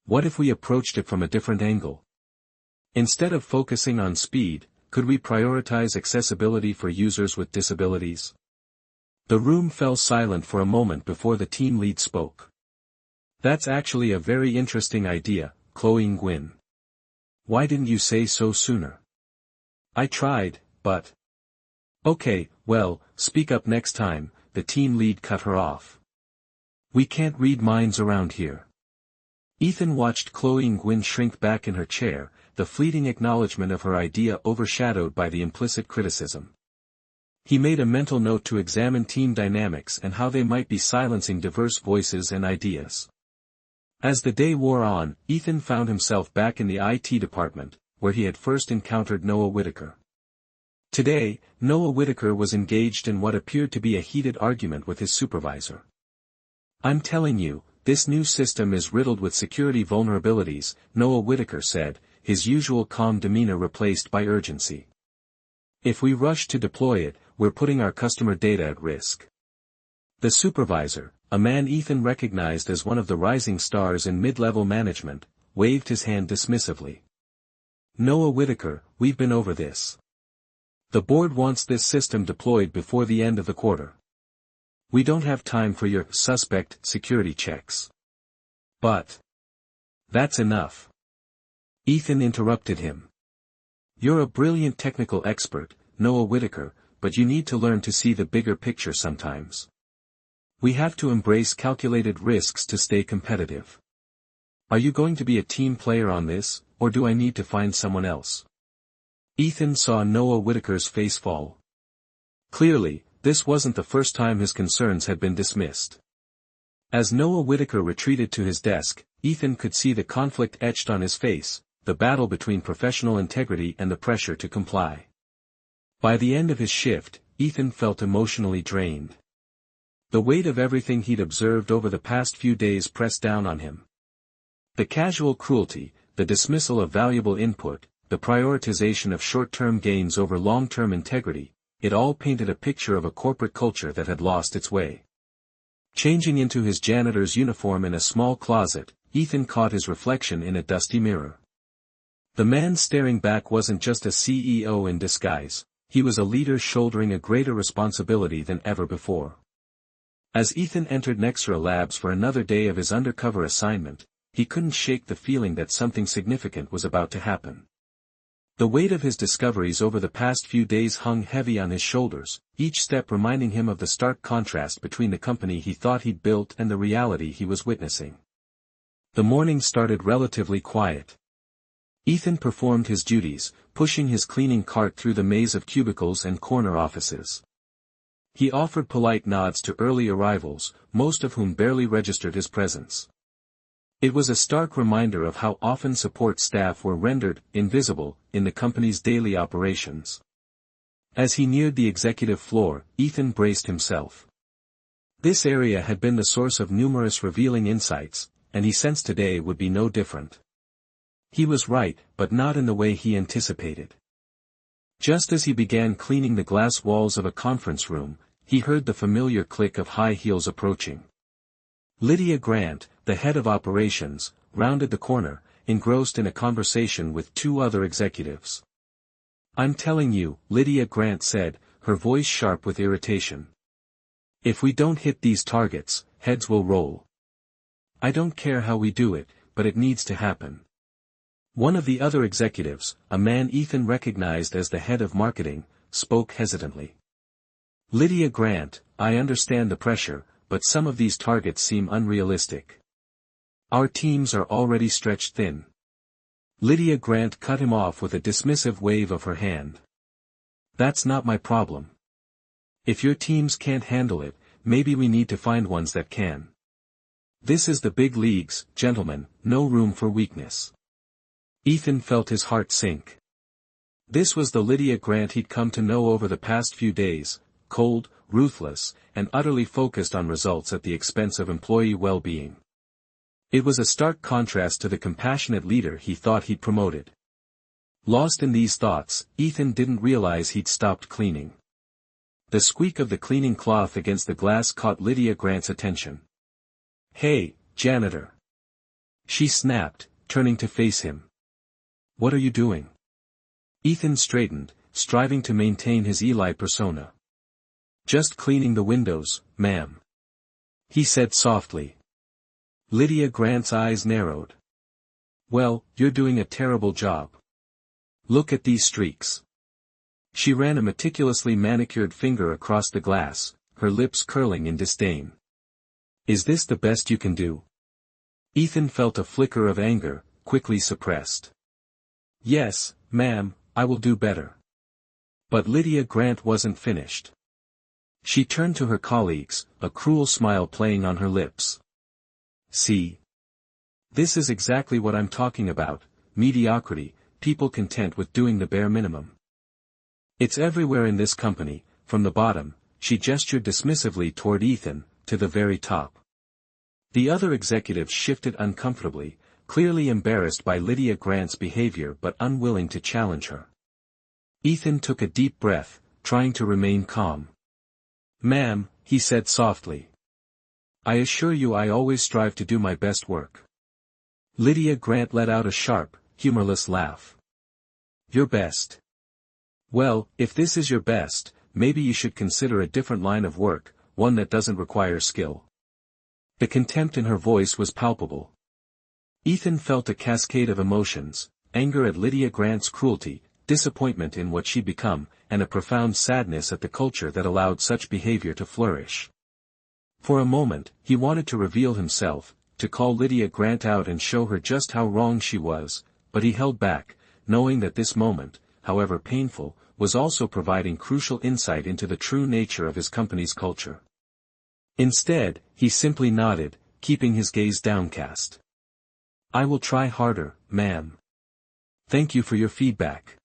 "What if we approached it from a different angle? Instead of focusing on speed, could we prioritize accessibility for users with disabilities?" The room fell silent for a moment before the team lead spoke. "That's actually a very interesting idea, Chloe Nguyen. Why didn't you say so sooner?" "I tried, but—" "Okay, well, speak up next time," the team lead cut her off. "We can't read minds around here." Ethan watched Chloe Nguyen shrink back in her chair, the fleeting acknowledgement of her idea overshadowed by the implicit criticism. He made a mental note to examine team dynamics and how they might be silencing diverse voices and ideas. As the day wore on, Ethan found himself back in the IT department, where he had first encountered Noah Whitaker. Today, Noah Whitaker was engaged in what appeared to be a heated argument with his supervisor. "I'm telling you, this new system is riddled with security vulnerabilities," Noah Whitaker said, his usual calm demeanor replaced by urgency. "If we rush to deploy it, we're putting our customer data at risk." The supervisor, a man Ethan recognized as one of the rising stars in mid-level management, waved his hand dismissively. "Noah Whitaker, we've been over this. The board wants this system deployed before the end of the quarter. We don't have time for your suspect security checks." "But that's enough." Ethan interrupted him. "You're a brilliant technical expert, Noah Whitaker, but you need to learn to see the bigger picture sometimes. We have to embrace calculated risks to stay competitive. Are you going to be a team player on this, or do I need to find someone else?" Ethan saw Noah Whitaker's face fall. Clearly, this wasn't the first time his concerns had been dismissed. As Noah Whitaker retreated to his desk, Ethan could see the conflict etched on his face, the battle between professional integrity and the pressure to comply. By the end of his shift, Ethan felt emotionally drained. The weight of everything he'd observed over the past few days pressed down on him. The casual cruelty, the dismissal of valuable input, the prioritization of short-term gains over long-term integrity, it all painted a picture of a corporate culture that had lost its way. Changing into his janitor's uniform in a small closet, Ethan caught his reflection in a dusty mirror. The man staring back wasn't just a CEO in disguise, he was a leader shouldering a greater responsibility than ever before. As Ethan entered Nexra Labs for another day of his undercover assignment, he couldn't shake the feeling that something significant was about to happen. The weight of his discoveries over the past few days hung heavy on his shoulders, each step reminding him of the stark contrast between the company he thought he'd built and the reality he was witnessing. The morning started relatively quiet. Ethan performed his duties, pushing his cleaning cart through the maze of cubicles and corner offices. He offered polite nods to early arrivals, most of whom barely registered his presence. It was a stark reminder of how often support staff were rendered invisible in the company's daily operations. As he neared the executive floor, Ethan braced himself. This area had been the source of numerous revealing insights, and he sensed today would be no different. He was right, but not in the way he anticipated. Just as he began cleaning the glass walls of a conference room, he heard the familiar click of high heels approaching. Lydia Grant, the head of operations, rounded the corner, engrossed in a conversation with two other executives. "I'm telling you," Lydia Grant said, her voice sharp with irritation. "If we don't hit these targets, heads will roll. I don't care how we do it, but it needs to happen." One of the other executives, a man Ethan recognized as the head of marketing, spoke hesitantly. "Lydia Grant, I understand the pressure, but some of these targets seem unrealistic. Our teams are already stretched thin." Lydia Grant cut him off with a dismissive wave of her hand. "That's not my problem. If your teams can't handle it, maybe we need to find ones that can. This is the big leagues, gentlemen, no room for weakness." Ethan felt his heart sink. This was the Lydia Grant he'd come to know over the past few days, cold, ruthless, and utterly focused on results at the expense of employee well-being. It was a stark contrast to the compassionate leader he thought he'd promoted. Lost in these thoughts, Ethan didn't realize he'd stopped cleaning. The squeak of the cleaning cloth against the glass caught Lydia Grant's attention. "Hey, janitor!" she snapped, turning to face him. "What are you doing?" Ethan straightened, striving to maintain his Eli persona. "Just cleaning the windows, ma'am," he said softly. Lydia Grant's eyes narrowed. "Well, you're doing a terrible job. Look at these streaks." She ran a meticulously manicured finger across the glass, her lips curling in disdain. "Is this the best you can do?" Ethan felt a flicker of anger, quickly suppressed. "Yes, ma'am, I will do better." But Lydia Grant wasn't finished. She turned to her colleagues, a cruel smile playing on her lips. "See? This is exactly what I'm talking about, mediocrity, people content with doing the bare minimum. It's everywhere in this company, from the bottom," she gestured dismissively toward Ethan, "to the very top." The other executives shifted uncomfortably, clearly embarrassed by Lydia Grant's behavior but unwilling to challenge her. Ethan took a deep breath, trying to remain calm. "Ma'am," he said softly. "I assure you I always strive to do my best work." Lydia Grant let out a sharp, humorless laugh. "Your best? Well, if this is your best, maybe you should consider a different line of work, one that doesn't require skill." The contempt in her voice was palpable. Ethan felt a cascade of emotions, anger at Lydia Grant's cruelty, disappointment in what she'd become, and a profound sadness at the culture that allowed such behavior to flourish. For a moment, he wanted to reveal himself, to call Lydia Grant out and show her just how wrong she was, but he held back, knowing that this moment, however painful, was also providing crucial insight into the true nature of his company's culture. Instead, he simply nodded, keeping his gaze downcast. "I will try harder, ma'am. Thank you for your feedback."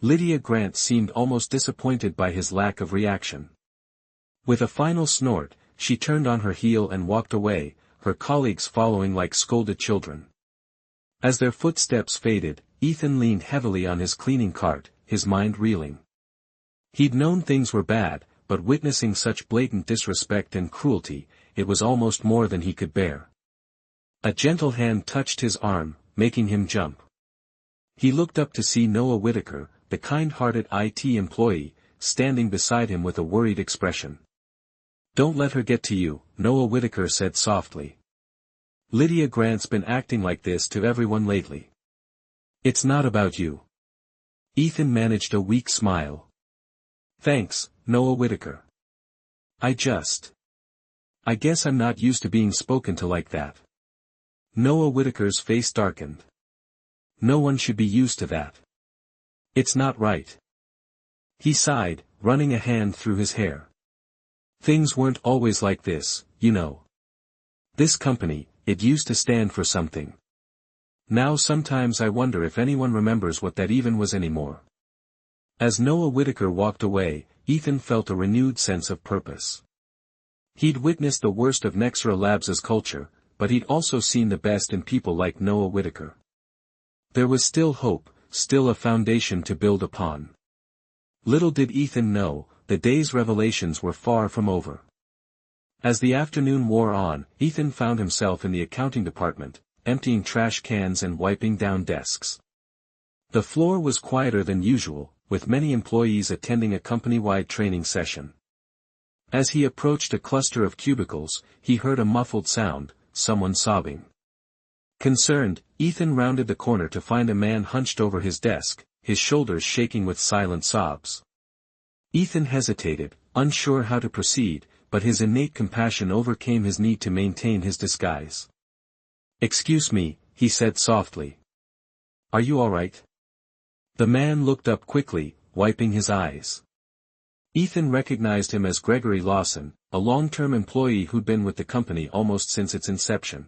Lydia Grant seemed almost disappointed by his lack of reaction. With a final snort, she turned on her heel and walked away, her colleagues following like scolded children. As their footsteps faded, Ethan leaned heavily on his cleaning cart, his mind reeling. He'd known things were bad, but witnessing such blatant disrespect and cruelty, it was almost more than he could bear. A gentle hand touched his arm, making him jump. He looked up to see Noah Whitaker, the kind-hearted IT employee, standing beside him with a worried expression. "Don't let her get to you," Noah Whitaker said softly. "Lydia Grant's been acting like this to everyone lately. It's not about you." Ethan managed a weak smile. "Thanks, Noah Whitaker. I guess I'm not used to being spoken to like that." Noah Whitaker's face darkened. "No one should be used to that. It's not right." He sighed, running a hand through his hair. "Things weren't always like this, you know. This company, it used to stand for something. Now sometimes I wonder if anyone remembers what that even was anymore." As Noah Whitaker walked away, Ethan felt a renewed sense of purpose. He'd witnessed the worst of Nexra Labs' culture, but he'd also seen the best in people like Noah Whitaker. There was still hope, still a foundation to build upon. Little did Ethan know, the day's revelations were far from over. As the afternoon wore on, Ethan found himself in the accounting department, emptying trash cans and wiping down desks. The floor was quieter than usual, with many employees attending a company-wide training session. As he approached a cluster of cubicles, he heard a muffled sound, someone sobbing. Concerned, Ethan rounded the corner to find a man hunched over his desk, his shoulders shaking with silent sobs. Ethan hesitated, unsure how to proceed, but his innate compassion overcame his need to maintain his disguise. "Excuse me," he said softly. "Are you all right?" The man looked up quickly, wiping his eyes. Ethan recognized him as Gregory Lawson, a long-term employee who'd been with the company almost since its inception.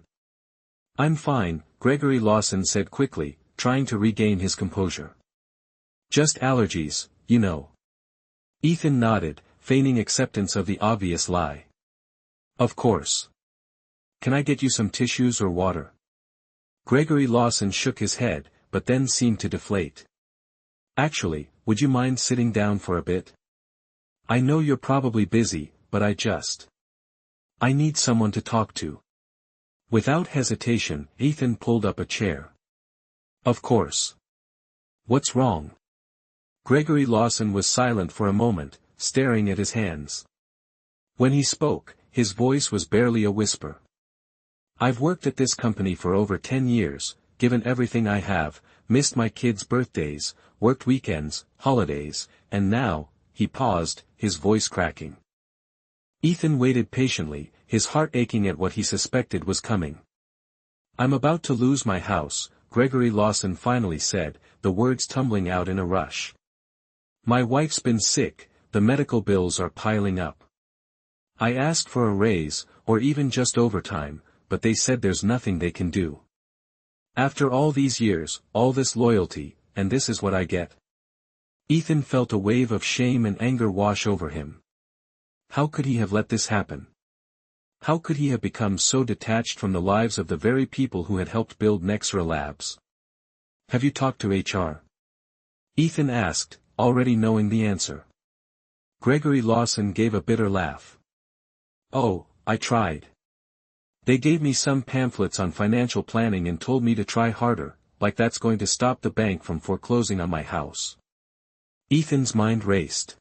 "I'm fine," Gregory Lawson said quickly, trying to regain his composure. "Just allergies, you know." Ethan nodded, feigning acceptance of the obvious lie. "Of course. Can I get you some tissues or water?" Gregory Lawson shook his head, but then seemed to deflate. "Actually, would you mind sitting down for a bit? I know you're probably busy, but I need someone to talk to." Without hesitation, Ethan pulled up a chair. "Of course. What's wrong?" Gregory Lawson was silent for a moment, staring at his hands. When he spoke, his voice was barely a whisper. "I've worked at this company for over 10 years, given everything I have, missed my kids' birthdays, worked weekends, holidays, and now," he paused, his voice cracking. Ethan waited patiently, his heart aching at what he suspected was coming. "I'm about to lose my house," Gregory Lawson finally said, the words tumbling out in a rush. "My wife's been sick, the medical bills are piling up. I asked for a raise, or even just overtime, but they said there's nothing they can do. After all these years, all this loyalty, and this is what I get." Ethan felt a wave of shame and anger wash over him. How could he have let this happen? How could he have become so detached from the lives of the very people who had helped build Nexra Labs? "Have you talked to HR?" Ethan asked, already knowing the answer. Gregory Lawson gave a bitter laugh. "Oh, I tried. They gave me some pamphlets on financial planning and told me to try harder, like that's going to stop the bank from foreclosing on my house." Ethan's mind raced.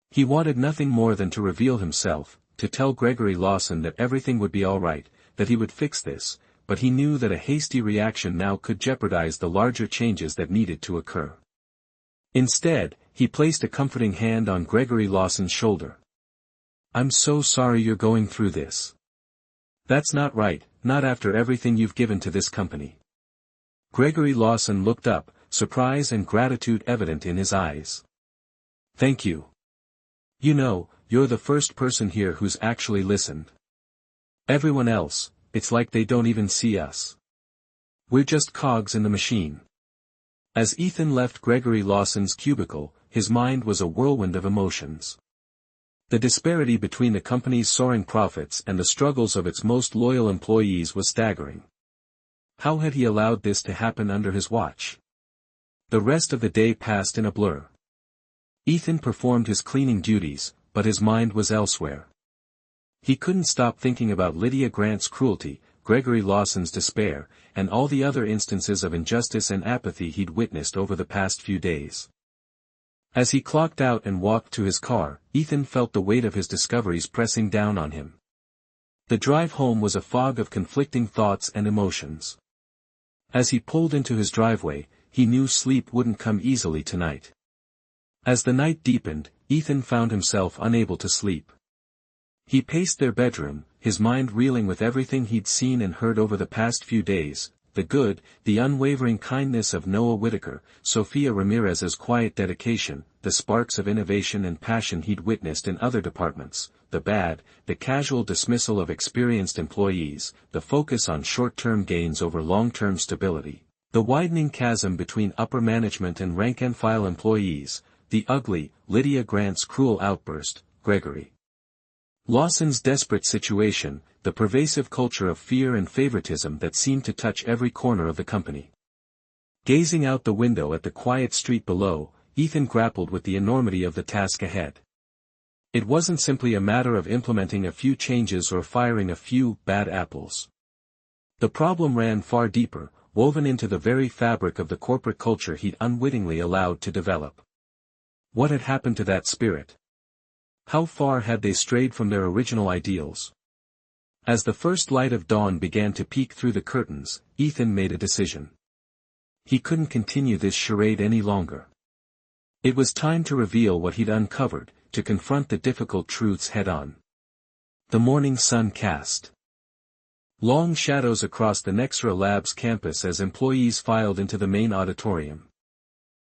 He wanted nothing more than to reveal himself, to tell Gregory Lawson that everything would be all right, that he would fix this, but he knew that a hasty reaction now could jeopardize the larger changes that needed to occur. Instead, he placed a comforting hand on Gregory Lawson's shoulder. "I'm so sorry you're going through this. That's not right, not after everything you've given to this company." Gregory Lawson looked up, surprise and gratitude evident in his eyes. "Thank you. You know, you're the first person here who's actually listened. Everyone else, it's like they don't even see us. We're just cogs in the machine." As Ethan left Gregory Lawson's cubicle, his mind was a whirlwind of emotions. The disparity between the company's soaring profits and the struggles of its most loyal employees was staggering. How had he allowed this to happen under his watch? The rest of the day passed in a blur. Ethan performed his cleaning duties, but his mind was elsewhere. He couldn't stop thinking about Lydia Grant's cruelty, Gregory Lawson's despair, and all the other instances of injustice and apathy he'd witnessed over the past few days. As he clocked out and walked to his car, Ethan felt the weight of his discoveries pressing down on him. The drive home was a fog of conflicting thoughts and emotions. As he pulled into his driveway, he knew sleep wouldn't come easily tonight. As the night deepened, Ethan found himself unable to sleep. He paced their bedroom, his mind reeling with everything he'd seen and heard over the past few days, the good, the unwavering kindness of Noah Whitaker, Sofia Ramirez's quiet dedication, the sparks of innovation and passion he'd witnessed in other departments, the bad, the casual dismissal of experienced employees, the focus on short-term gains over long-term stability, the widening chasm between upper management and rank-and-file employees, the ugly, Lydia Grant's cruel outburst, Gregory Lawson's desperate situation, the pervasive culture of fear and favoritism that seemed to touch every corner of the company. Gazing out the window at the quiet street below, Ethan grappled with the enormity of the task ahead. It wasn't simply a matter of implementing a few changes or firing a few bad apples. The problem ran far deeper, woven into the very fabric of the corporate culture he'd unwittingly allowed to develop. What had happened to that spirit? How far had they strayed from their original ideals? As the first light of dawn began to peek through the curtains, Ethan made a decision. He couldn't continue this charade any longer. It was time to reveal what he'd uncovered, to confront the difficult truths head-on. The morning sun cast long shadows across the Nexra Labs campus as employees filed into the main auditorium.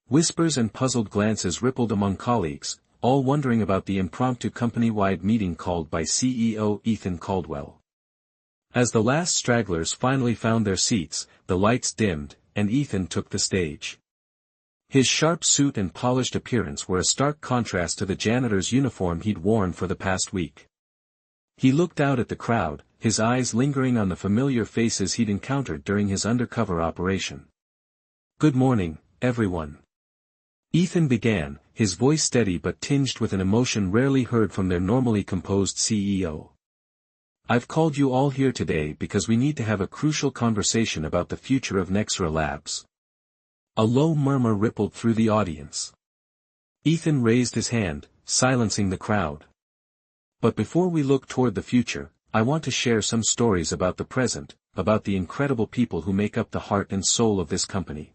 Whispers and puzzled glances rippled among colleagues, all wondering about the impromptu company-wide meeting called by CEO Ethan Caldwell. As the last stragglers finally found their seats, the lights dimmed, and Ethan took the stage. His sharp suit and polished appearance were a stark contrast to the janitor's uniform he'd worn for the past week. He looked out at the crowd, his eyes lingering on the familiar faces he'd encountered during his undercover operation. "Good morning, everyone." Ethan began, his voice steady but tinged with an emotion rarely heard from their normally composed CEO. "I've called you all here today because we need to have a crucial conversation about the future of Nexra Labs." A low murmur rippled through the audience. Ethan raised his hand, silencing the crowd. "But before we look toward the future, I want to share some stories about the present, about the incredible people who make up the heart and soul of this company."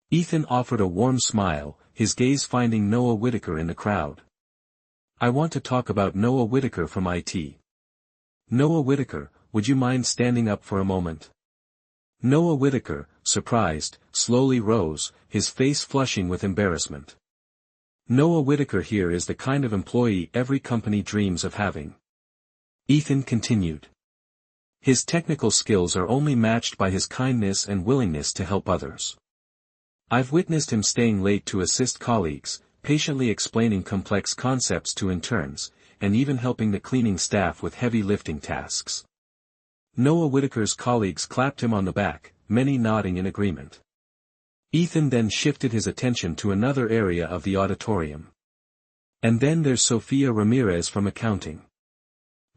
Ethan offered a warm smile, his gaze finding Noah Whitaker in the crowd. "I want to talk about Noah Whitaker from IT. Noah Whitaker, would you mind standing up for a moment?" Noah Whitaker, surprised, slowly rose, his face flushing with embarrassment. "Noah Whitaker here is the kind of employee every company dreams of having." Ethan continued. "His technical skills are only matched by his kindness and willingness to help others. I've witnessed him staying late to assist colleagues, patiently explaining complex concepts to interns, and even helping the cleaning staff with heavy lifting tasks." Noah Whitaker's colleagues clapped him on the back, many nodding in agreement. Ethan then shifted his attention to another area of the auditorium. "And then there's Sophia Ramirez from accounting.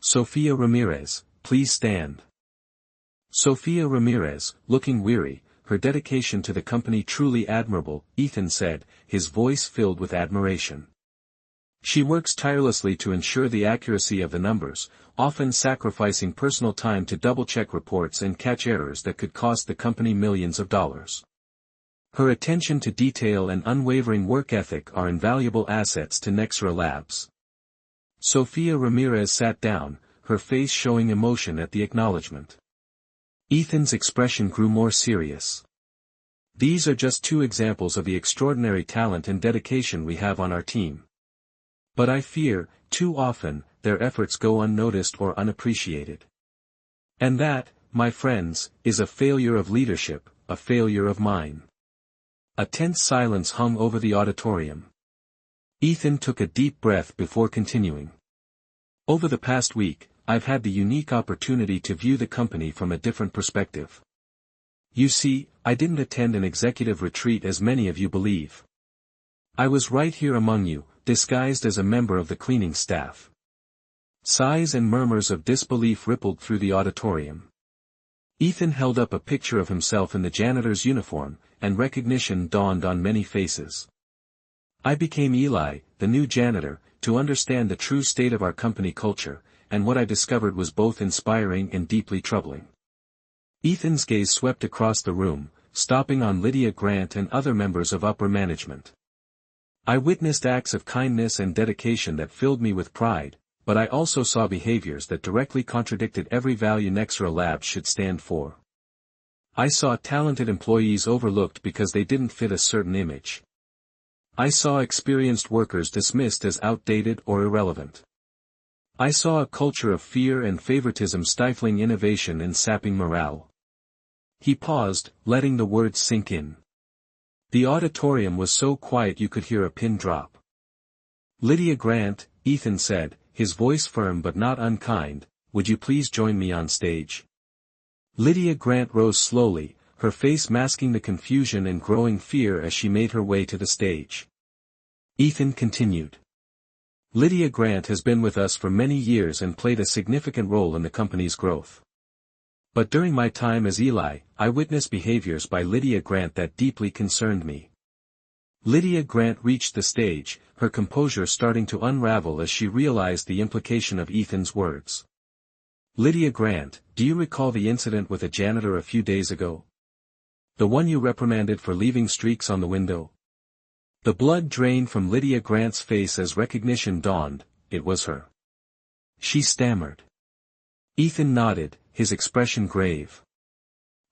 Sophia Ramirez, please stand." Sophia Ramirez, looking weary, her dedication to the company truly admirable, Ethan said, his voice filled with admiration. "She works tirelessly to ensure the accuracy of the numbers, often sacrificing personal time to double-check reports and catch errors that could cost the company millions of dollars. Her attention to detail and unwavering work ethic are invaluable assets to Nexra Labs." Sophia Ramirez sat down, her face showing emotion at the acknowledgement. Ethan's expression grew more serious. "These are just two examples of the extraordinary talent and dedication we have on our team. But I fear, too often, their efforts go unnoticed or unappreciated. And that, my friends, is a failure of leadership, a failure of mine." A tense silence hung over the auditorium. Ethan took a deep breath before continuing. "Over the past week, I've had the unique opportunity to view the company from a different perspective. You see, I didn't attend an executive retreat as many of you believe. I was right here among you, disguised as a member of the cleaning staff." Sighs and murmurs of disbelief rippled through the auditorium. Ethan held up a picture of himself in the janitor's uniform, and recognition dawned on many faces. "I became Eli, the new janitor, to understand the true state of our company culture, and what I discovered was both inspiring and deeply troubling." Ethan's gaze swept across the room, stopping on Lydia Grant and other members of upper management. "I witnessed acts of kindness and dedication that filled me with pride, but I also saw behaviors that directly contradicted every value Nexra Labs should stand for. I saw talented employees overlooked because they didn't fit a certain image. I saw experienced workers dismissed as outdated or irrelevant. I saw a culture of fear and favoritism stifling innovation and sapping morale." He paused, letting the words sink in. The auditorium was so quiet you could hear a pin drop. "Lydia Grant," Ethan said, his voice firm but not unkind, "would you please join me on stage?" Lydia Grant rose slowly, her face masking the confusion and growing fear as she made her way to the stage. Ethan continued. "Lydia Grant has been with us for many years and played a significant role in the company's growth. But during my time as Eli, I witnessed behaviors by Lydia Grant that deeply concerned me. Lydia Grant reached the stage, her composure starting to unravel as she realized the implication of Ethan's words. Lydia Grant, do you recall the incident with a janitor a few days ago? The one you reprimanded for leaving streaks on the window? The blood drained from Lydia Grant's face as recognition dawned. It was her. She stammered. Ethan nodded, his expression grave.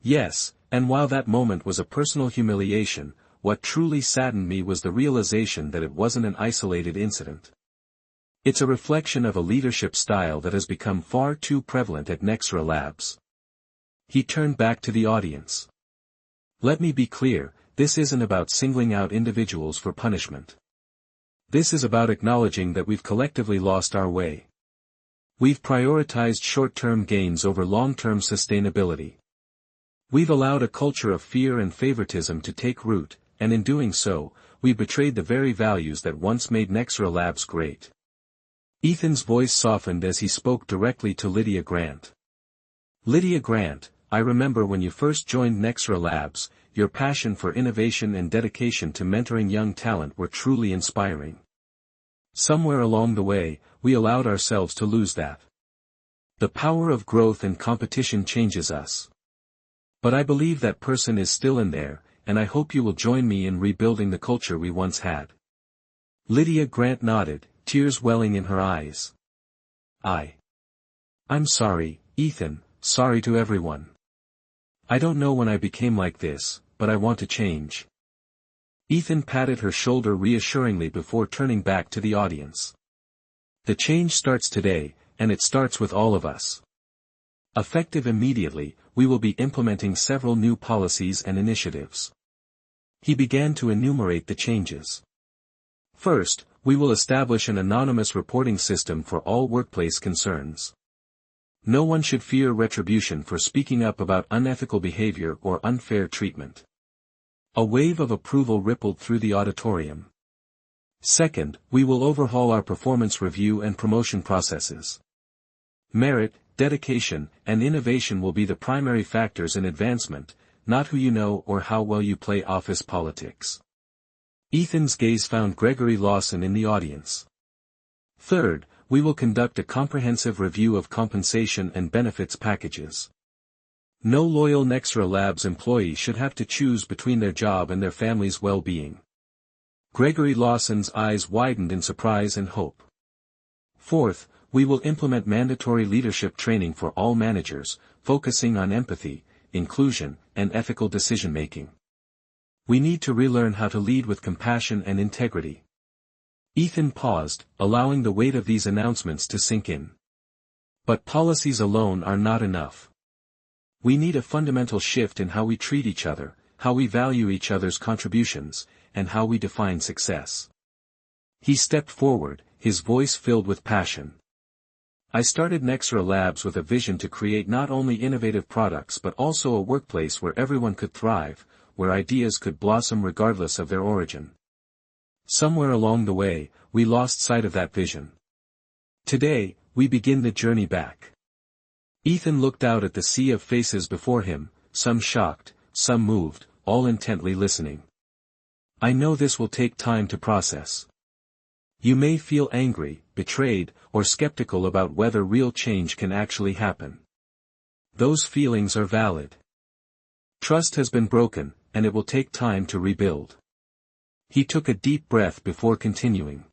Yes, and while that moment was a personal humiliation, what truly saddened me was the realization that it wasn't an isolated incident. It's a reflection of a leadership style that has become far too prevalent at Nexra Labs. He turned back to the audience. Let me be clear, this isn't about singling out individuals for punishment. This is about acknowledging that we've collectively lost our way. We've prioritized short-term gains over long-term sustainability. We've allowed a culture of fear and favoritism to take root, and in doing so, we betrayed the very values that once made Nexra Labs great. Ethan's voice softened as he spoke directly to Lydia Grant. Lydia Grant, I remember when you first joined Nexra Labs, your passion for innovation and dedication to mentoring young talent were truly inspiring. Somewhere along the way, we allowed ourselves to lose that. The power of growth and competition changes us. But I believe that person is still in there, and I hope you will join me in rebuilding the culture we once had. Lydia Grant nodded, tears welling in her eyes. I'm sorry, Ethan, sorry to everyone. I don't know when I became like this, but I want to change. Ethan patted her shoulder reassuringly before turning back to the audience. The change starts today, and it starts with all of us. Effective immediately, we will be implementing several new policies and initiatives. He began to enumerate the changes. First, we will establish an anonymous reporting system for all workplace concerns. No one should fear retribution for speaking up about unethical behavior or unfair treatment. A wave of approval rippled through the auditorium. Second, we will overhaul our performance review and promotion processes. Merit, dedication, and innovation will be the primary factors in advancement, not who you know or how well you play office politics. Ethan's gaze found Gregory Lawson in the audience. Third, we will conduct a comprehensive review of compensation and benefits packages. No loyal Nexra Labs employee should have to choose between their job and their family's well-being. Gregory Lawson's eyes widened in surprise and hope. Fourth, we will implement mandatory leadership training for all managers, focusing on empathy, inclusion, and ethical decision-making. We need to relearn how to lead with compassion and integrity. Ethan paused, allowing the weight of these announcements to sink in. But policies alone are not enough. We need a fundamental shift in how we treat each other, how we value each other's contributions, and how we define success. He stepped forward, his voice filled with passion. I started Nexra Labs with a vision to create not only innovative products but also a workplace where everyone could thrive, where ideas could blossom regardless of their origin. Somewhere along the way, we lost sight of that vision. Today, we begin the journey back. Ethan looked out at the sea of faces before him, some shocked, some moved, all intently listening. I know this will take time to process. You may feel angry, betrayed, or skeptical about whether real change can actually happen. Those feelings are valid. Trust has been broken, and it will take time to rebuild. He took a deep breath before continuing.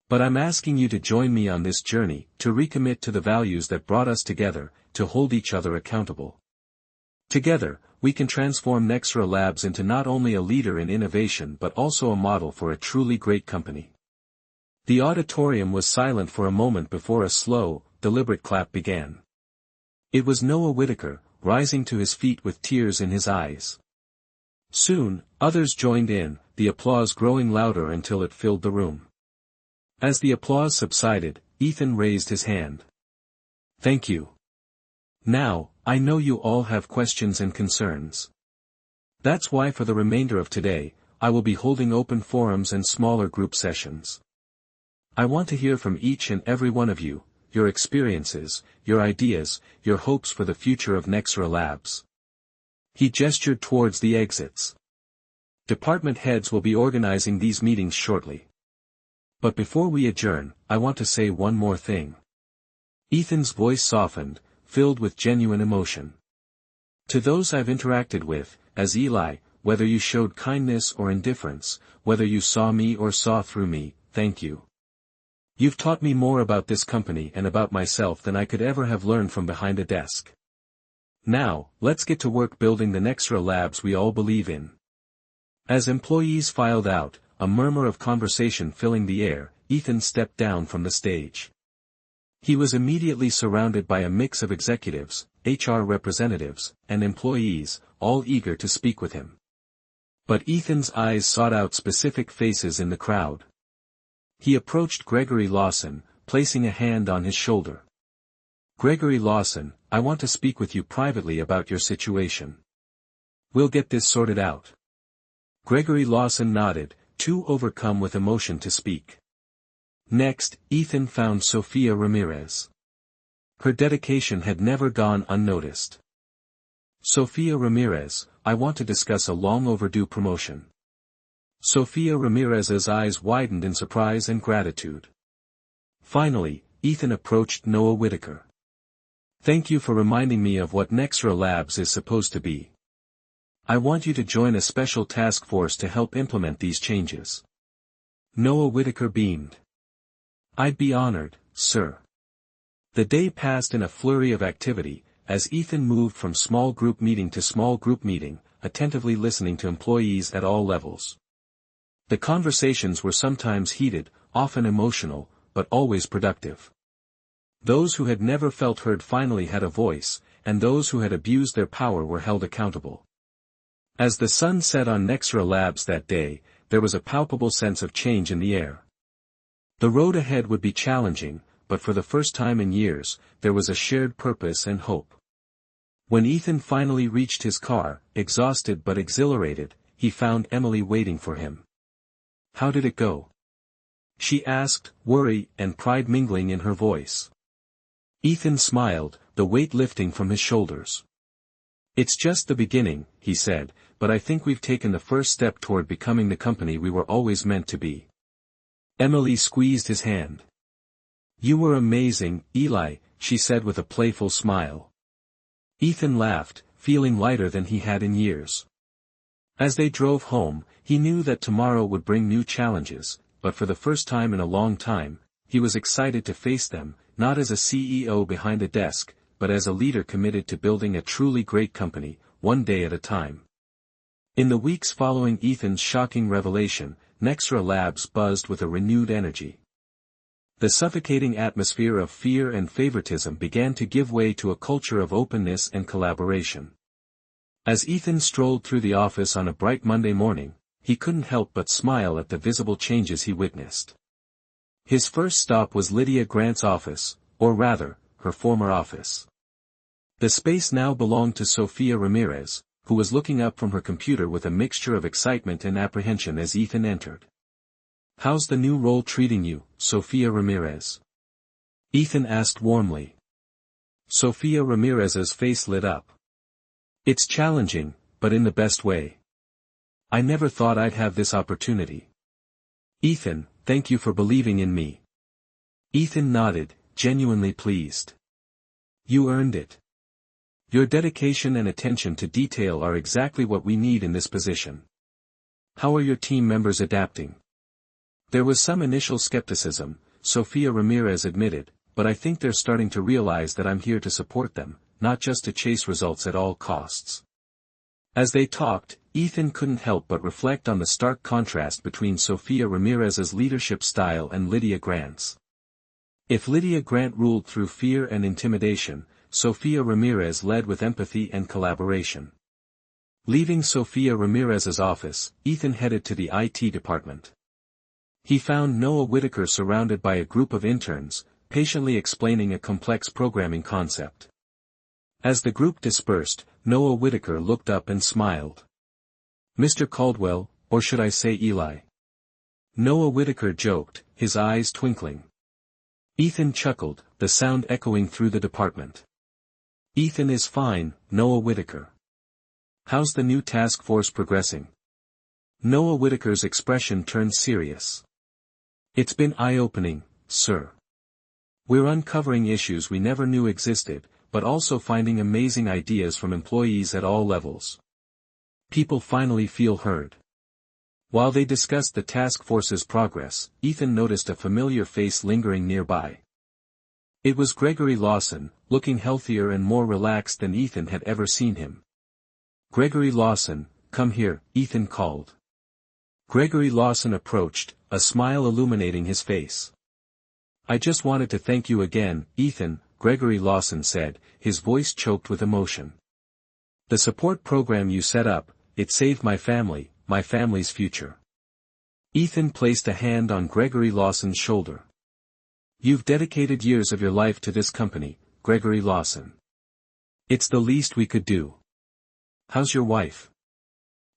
But I'm asking you to join me on this journey, to recommit to the values that brought us together, to hold each other accountable. Together, we can transform Nexra Labs into not only a leader in innovation but also a model for a truly great company. The auditorium was silent for a moment before a slow, deliberate clap began. It was Noah Whitaker, rising to his feet with tears in his eyes. Soon, others joined in, the applause growing louder until it filled the room. As the applause subsided, Ethan raised his hand. Thank you. Now, I know you all have questions and concerns. That's why for the remainder of today, I will be holding open forums and smaller group sessions. I want to hear from each and every one of you, your experiences, your ideas, your hopes for the future of Nexra Labs. He gestured towards the exits. Department heads will be organizing these meetings shortly. But before we adjourn, I want to say one more thing. Ethan's voice softened, filled with genuine emotion. To those I've interacted with, as Eli, whether you showed kindness or indifference, whether you saw me or saw through me, thank you. You've taught me more about this company and about myself than I could ever have learned from behind a desk. Now, let's get to work building the Nexra Labs we all believe in. As employees filed out, a murmur of conversation filling the air, Ethan stepped down from the stage. He was immediately surrounded by a mix of executives, HR representatives, and employees, all eager to speak with him. But Ethan's eyes sought out specific faces in the crowd. He approached Gregory Lawson, placing a hand on his shoulder. Gregory Lawson, I want to speak with you privately about your situation. We'll get this sorted out. Gregory Lawson nodded, too overcome with emotion to speak. Next, Ethan found Sophia Ramirez. Her dedication had never gone unnoticed. Sophia Ramirez, I want to discuss a long overdue promotion. Sophia Ramirez's eyes widened in surprise and gratitude. Finally, Ethan approached Noah Whitaker. Thank you for reminding me of what Nexra Labs is supposed to be. I want you to join a special task force to help implement these changes. Noah Whitaker beamed. I'd be honored, sir. The day passed in a flurry of activity, as Ethan moved from small group meeting to small group meeting, attentively listening to employees at all levels. The conversations were sometimes heated, often emotional, but always productive. Those who had never felt heard finally had a voice, and those who had abused their power were held accountable. As the sun set on Nexra Labs that day, there was a palpable sense of change in the air. The road ahead would be challenging, but for the first time in years, there was a shared purpose and hope. When Ethan finally reached his car, exhausted but exhilarated, he found Emily waiting for him. How did it go? She asked, worry and pride mingling in her voice. Ethan smiled, the weight lifting from his shoulders. It's just the beginning, he said, but I think we've taken the first step toward becoming the company we were always meant to be. Emily squeezed his hand. You were amazing, Eli, she said with a playful smile. Ethan laughed, feeling lighter than he had in years. As they drove home, he knew that tomorrow would bring new challenges, but for the first time in a long time, he was excited to face them, not as a CEO behind a desk, but as a leader committed to building a truly great company, one day at a time. In the weeks following Ethan's shocking revelation, Nexra Labs buzzed with a renewed energy. The suffocating atmosphere of fear and favoritism began to give way to a culture of openness and collaboration. As Ethan strolled through the office on a bright Monday morning, he couldn't help but smile at the visible changes he witnessed. His first stop was Lydia Grant's office, or rather, her former office. The space now belonged to Sophia Ramirez, who was looking up from her computer with a mixture of excitement and apprehension as Ethan entered. How's the new role treating you, Sophia Ramirez? Ethan asked warmly. Sophia Ramirez's face lit up. It's challenging, but in the best way. I never thought I'd have this opportunity. Ethan, thank you for believing in me. Ethan nodded, genuinely pleased. You earned it. Your dedication and attention to detail are exactly what we need in this position. How are your team members adapting? There was some initial skepticism, Sophia Ramirez admitted, but I think they're starting to realize that I'm here to support them, not just to chase results at all costs. As they talked, Ethan couldn't help but reflect on the stark contrast between Sophia Ramirez's leadership style and Lydia Grant's. If Lydia Grant ruled through fear and intimidation, Sophia Ramirez led with empathy and collaboration. Leaving Sophia Ramirez's office, Ethan headed to the IT department. He found Noah Whitaker surrounded by a group of interns, patiently explaining a complex programming concept. As the group dispersed, Noah Whitaker looked up and smiled. Mr. Caldwell, or should I say Eli? Noah Whitaker joked, his eyes twinkling. Ethan chuckled, the sound echoing through the department. Ethan is fine, Noah Whitaker. How's the new task force progressing? Noah Whitaker's expression turned serious. It's been eye-opening, sir. We're uncovering issues we never knew existed, but also finding amazing ideas from employees at all levels. People finally feel heard. While they discussed the task force's progress, Ethan noticed a familiar face lingering nearby. It was Gregory Lawson, looking healthier and more relaxed than Ethan had ever seen him. Gregory Lawson, come here, Ethan called. Gregory Lawson approached, a smile illuminating his face. I just wanted to thank you again, Ethan, Gregory Lawson said, his voice choked with emotion. The support program you set up, it saved my family's future. Ethan placed a hand on Gregory Lawson's shoulder. You've dedicated years of your life to this company, Gregory Lawson. It's the least we could do. How's your wife?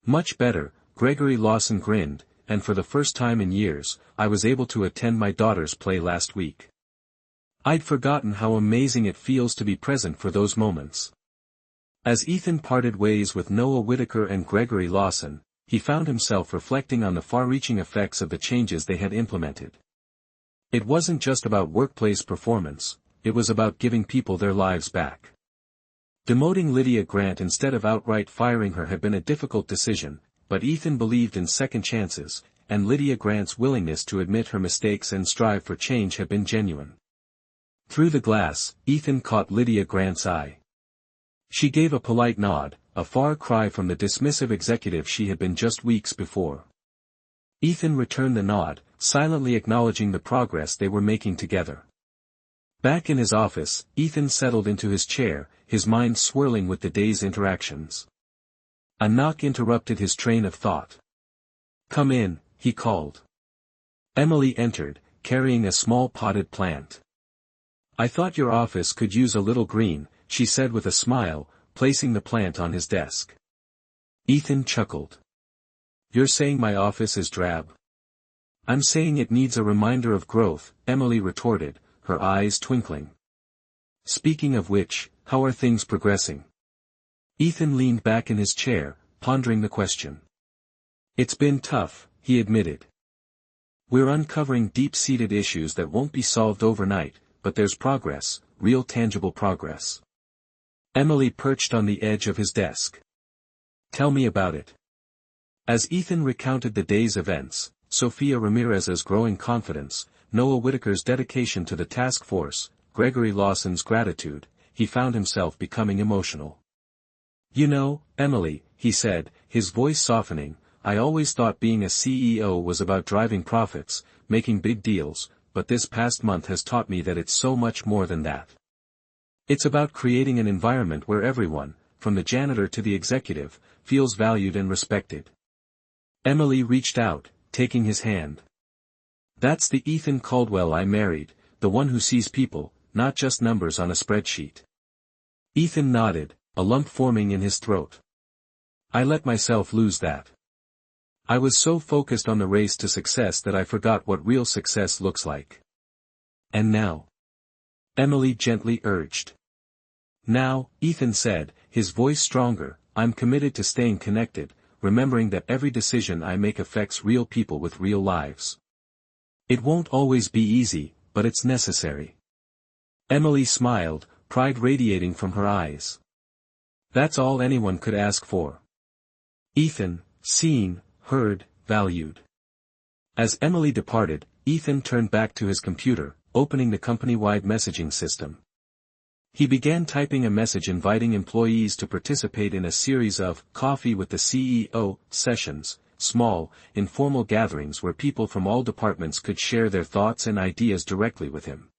Much better, Gregory Lawson grinned, and for the first time in years, I was able to attend my daughter's play last week. I'd forgotten how amazing it feels to be present for those moments. As Ethan parted ways with Noah Whitaker and Gregory Lawson, he found himself reflecting on the far-reaching effects of the changes they had implemented. It wasn't just about workplace performance, it was about giving people their lives back. Demoting Lydia Grant instead of outright firing her had been a difficult decision, but Ethan believed in second chances, and Lydia Grant's willingness to admit her mistakes and strive for change had been genuine. Through the glass, Ethan caught Lydia Grant's eye. She gave a polite nod, a far cry from the dismissive executive she had been just weeks before. Ethan returned the nod, silently acknowledging the progress they were making together. Back in his office, Ethan settled into his chair, his mind swirling with the day's interactions. A knock interrupted his train of thought. Come in, he called. Emily entered, carrying a small potted plant. I thought your office could use a little green, she said with a smile, placing the plant on his desk. Ethan chuckled. You're saying my office is drab? I'm saying it needs a reminder of growth, Emily retorted, her eyes twinkling. Speaking of which, how are things progressing? Ethan leaned back in his chair, pondering the question. It's been tough, he admitted. We're uncovering deep-seated issues that won't be solved overnight, but there's progress, real tangible progress. Emily perched on the edge of his desk. Tell me about it. As Ethan recounted the day's events, Sofia Ramirez's growing confidence, Noah Whitaker's dedication to the task force, Gregory Lawson's gratitude, he found himself becoming emotional. You know, Emily, he said, his voice softening, I always thought being a CEO was about driving profits, making big deals, but this past month has taught me that it's so much more than that. It's about creating an environment where everyone, from the janitor to the executive, feels valued and respected. Emily reached out, taking his hand. That's the Ethan Caldwell I married, the one who sees people, not just numbers on a spreadsheet. Ethan nodded, a lump forming in his throat. I let myself lose that. I was so focused on the race to success that I forgot what real success looks like. And now? Emily gently urged. Now, Ethan said, his voice stronger, I'm committed to staying connected, remembering that every decision I make affects real people with real lives. It won't always be easy, but it's necessary. Emily smiled, pride radiating from her eyes. That's all anyone could ask for. Ethan, seen, heard, valued. As Emily departed, Ethan turned back to his computer, opening the company-wide messaging system. He began typing a message inviting employees to participate in a series of Coffee with the CEO sessions, small, informal gatherings where people from all departments could share their thoughts and ideas directly with him.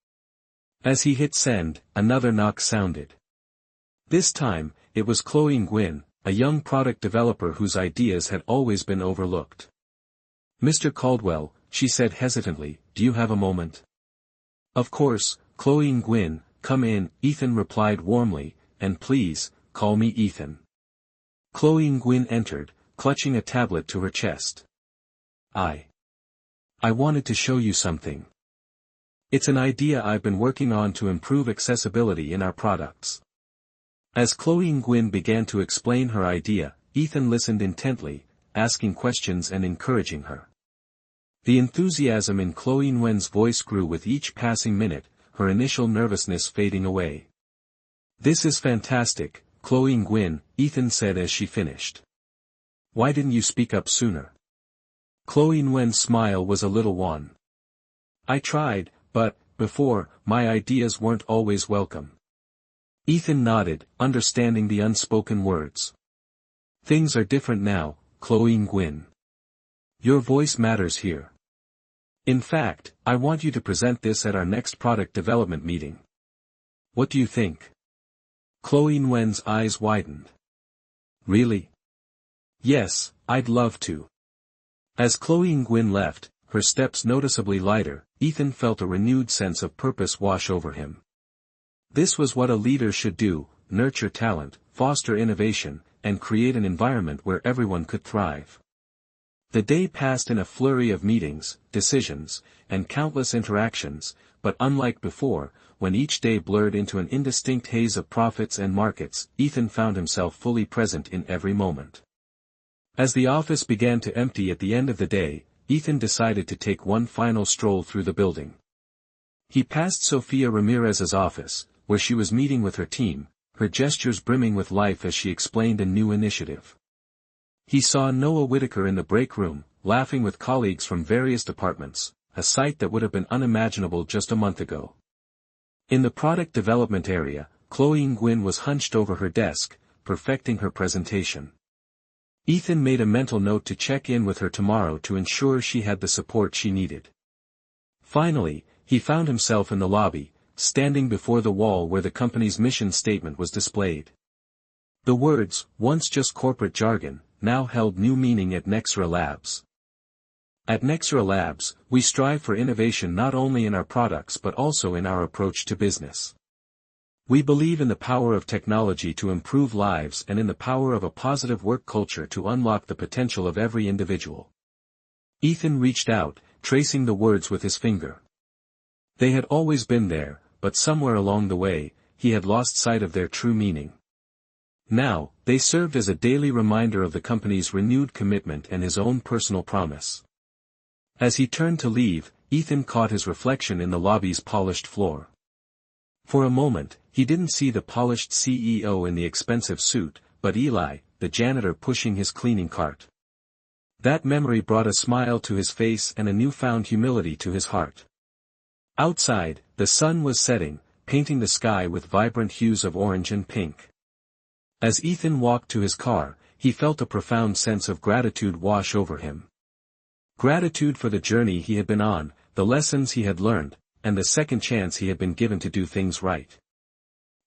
As he hit send, another knock sounded. This time, it was Chloe Nguyen, a young product developer whose ideas had always been overlooked. Mr. Caldwell, she said hesitantly, do you have a moment? Of course, Chloe Nguyen, come in, Ethan replied warmly, and please, call me Ethan. Chloe Nguyen entered, clutching a tablet to her chest. I wanted to show you something. It's an idea I've been working on to improve accessibility in our products. As Chloe Nguyen began to explain her idea, Ethan listened intently, asking questions and encouraging her. The enthusiasm in Chloe Nguyen's voice grew with each passing minute, her initial nervousness fading away. "This is fantastic, Chloe Nguyen," Ethan said as she finished. "Why didn't you speak up sooner?" Chloe Nguyen's smile was a little wan. "I tried, but, before, my ideas weren't always welcome." Ethan nodded, understanding the unspoken words. "Things are different now, Chloe Nguyen. Your voice matters here. In fact, I want you to present this at our next product development meeting. What do you think?" Chloe Nguyen's eyes widened. "Really?" "Yes, I'd love to." As Chloe Nguyen left, her steps noticeably lighter, Ethan felt a renewed sense of purpose wash over him. This was what a leader should do: nurture talent, foster innovation, and create an environment where everyone could thrive. The day passed in a flurry of meetings, decisions, and countless interactions, but unlike before, when each day blurred into an indistinct haze of profits and markets, Ethan found himself fully present in every moment. As the office began to empty at the end of the day, Ethan decided to take one final stroll through the building. He passed Sofia Ramirez's office, where she was meeting with her team, her gestures brimming with life as she explained a new initiative. He saw Noah Whitaker in the break room, laughing with colleagues from various departments, a sight that would have been unimaginable just a month ago. In the product development area, Chloe Nguyen was hunched over her desk, perfecting her presentation. Ethan made a mental note to check in with her tomorrow to ensure she had the support she needed. Finally, he found himself in the lobby, standing before the wall where the company's mission statement was displayed. The words, once just corporate jargon, now held new meaning at Nexra Labs. At Nexra Labs, we strive for innovation not only in our products but also in our approach to business. We believe in the power of technology to improve lives and in the power of a positive work culture to unlock the potential of every individual. Ethan reached out, tracing the words with his finger. They had always been there, but somewhere along the way, he had lost sight of their true meaning. Now, they served as a daily reminder of the company's renewed commitment and his own personal promise. As he turned to leave, Ethan caught his reflection in the lobby's polished floor. For a moment, he didn't see the polished CEO in the expensive suit, but Eli, the janitor pushing his cleaning cart. That memory brought a smile to his face and a newfound humility to his heart. Outside, the sun was setting, painting the sky with vibrant hues of orange and pink. As Ethan walked to his car, he felt a profound sense of gratitude wash over him. Gratitude for the journey he had been on, the lessons he had learned, and the second chance he had been given to do things right.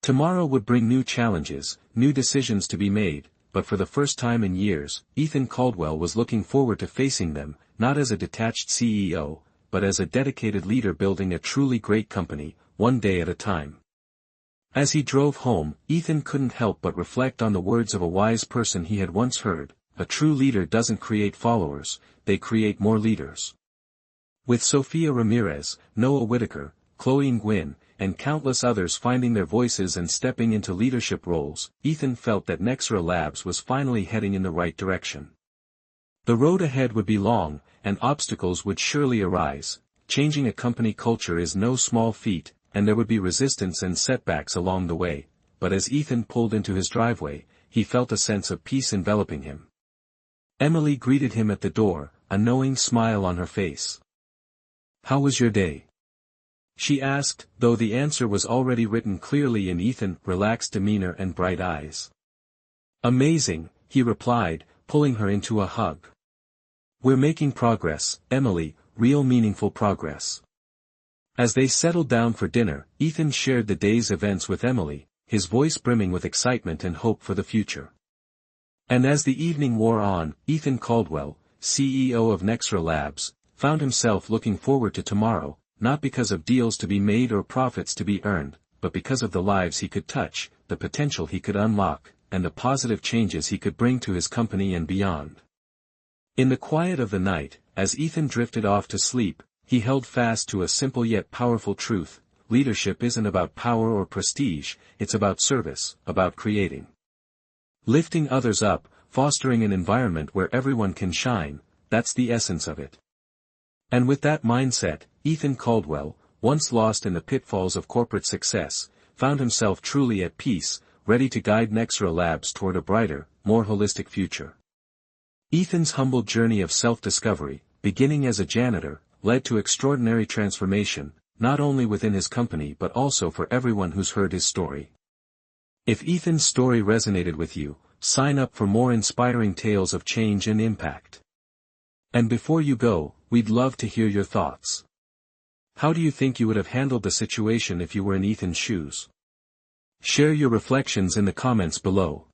Tomorrow would bring new challenges, new decisions to be made, but for the first time in years, Ethan Caldwell was looking forward to facing them, not as a detached CEO, but as a dedicated leader building a truly great company, one day at a time. As he drove home, Ethan couldn't help but reflect on the words of a wise person he had once heard: "A true leader doesn't create followers, they create more leaders." With Sofia Ramirez, Noah Whitaker, Chloe Nguyen, and countless others finding their voices and stepping into leadership roles, Ethan felt that Nexra Labs was finally heading in the right direction. The road ahead would be long, and obstacles would surely arise. Changing a company culture is no small feat, and there would be resistance and setbacks along the way, but as Ethan pulled into his driveway, he felt a sense of peace enveloping him. Emily greeted him at the door, a knowing smile on her face. "How was your day?" she asked, though the answer was already written clearly in Ethan's relaxed demeanor and bright eyes. "Amazing," he replied, pulling her into a hug. "We're making progress, Emily, real meaningful progress." As they settled down for dinner, Ethan shared the day's events with Emily, his voice brimming with excitement and hope for the future. And as the evening wore on, Ethan Caldwell, CEO of Nexra Labs, found himself looking forward to tomorrow, not because of deals to be made or profits to be earned, but because of the lives he could touch, the potential he could unlock, and the positive changes he could bring to his company and beyond. In the quiet of the night, as Ethan drifted off to sleep, he held fast to a simple yet powerful truth: leadership isn't about power or prestige, it's about service, about creating. Lifting others up, fostering an environment where everyone can shine, that's the essence of it. And with that mindset, Ethan Caldwell, once lost in the pitfalls of corporate success, found himself truly at peace, ready to guide Nexra Labs toward a brighter, more holistic future. Ethan's humble journey of self-discovery, beginning as a janitor, led to extraordinary transformation, not only within his company but also for everyone who's heard his story. If Ethan's story resonated with you, sign up for more inspiring tales of change and impact. And before you go, we'd love to hear your thoughts. How do you think you would have handled the situation if you were in Ethan's shoes? Share your reflections in the comments below.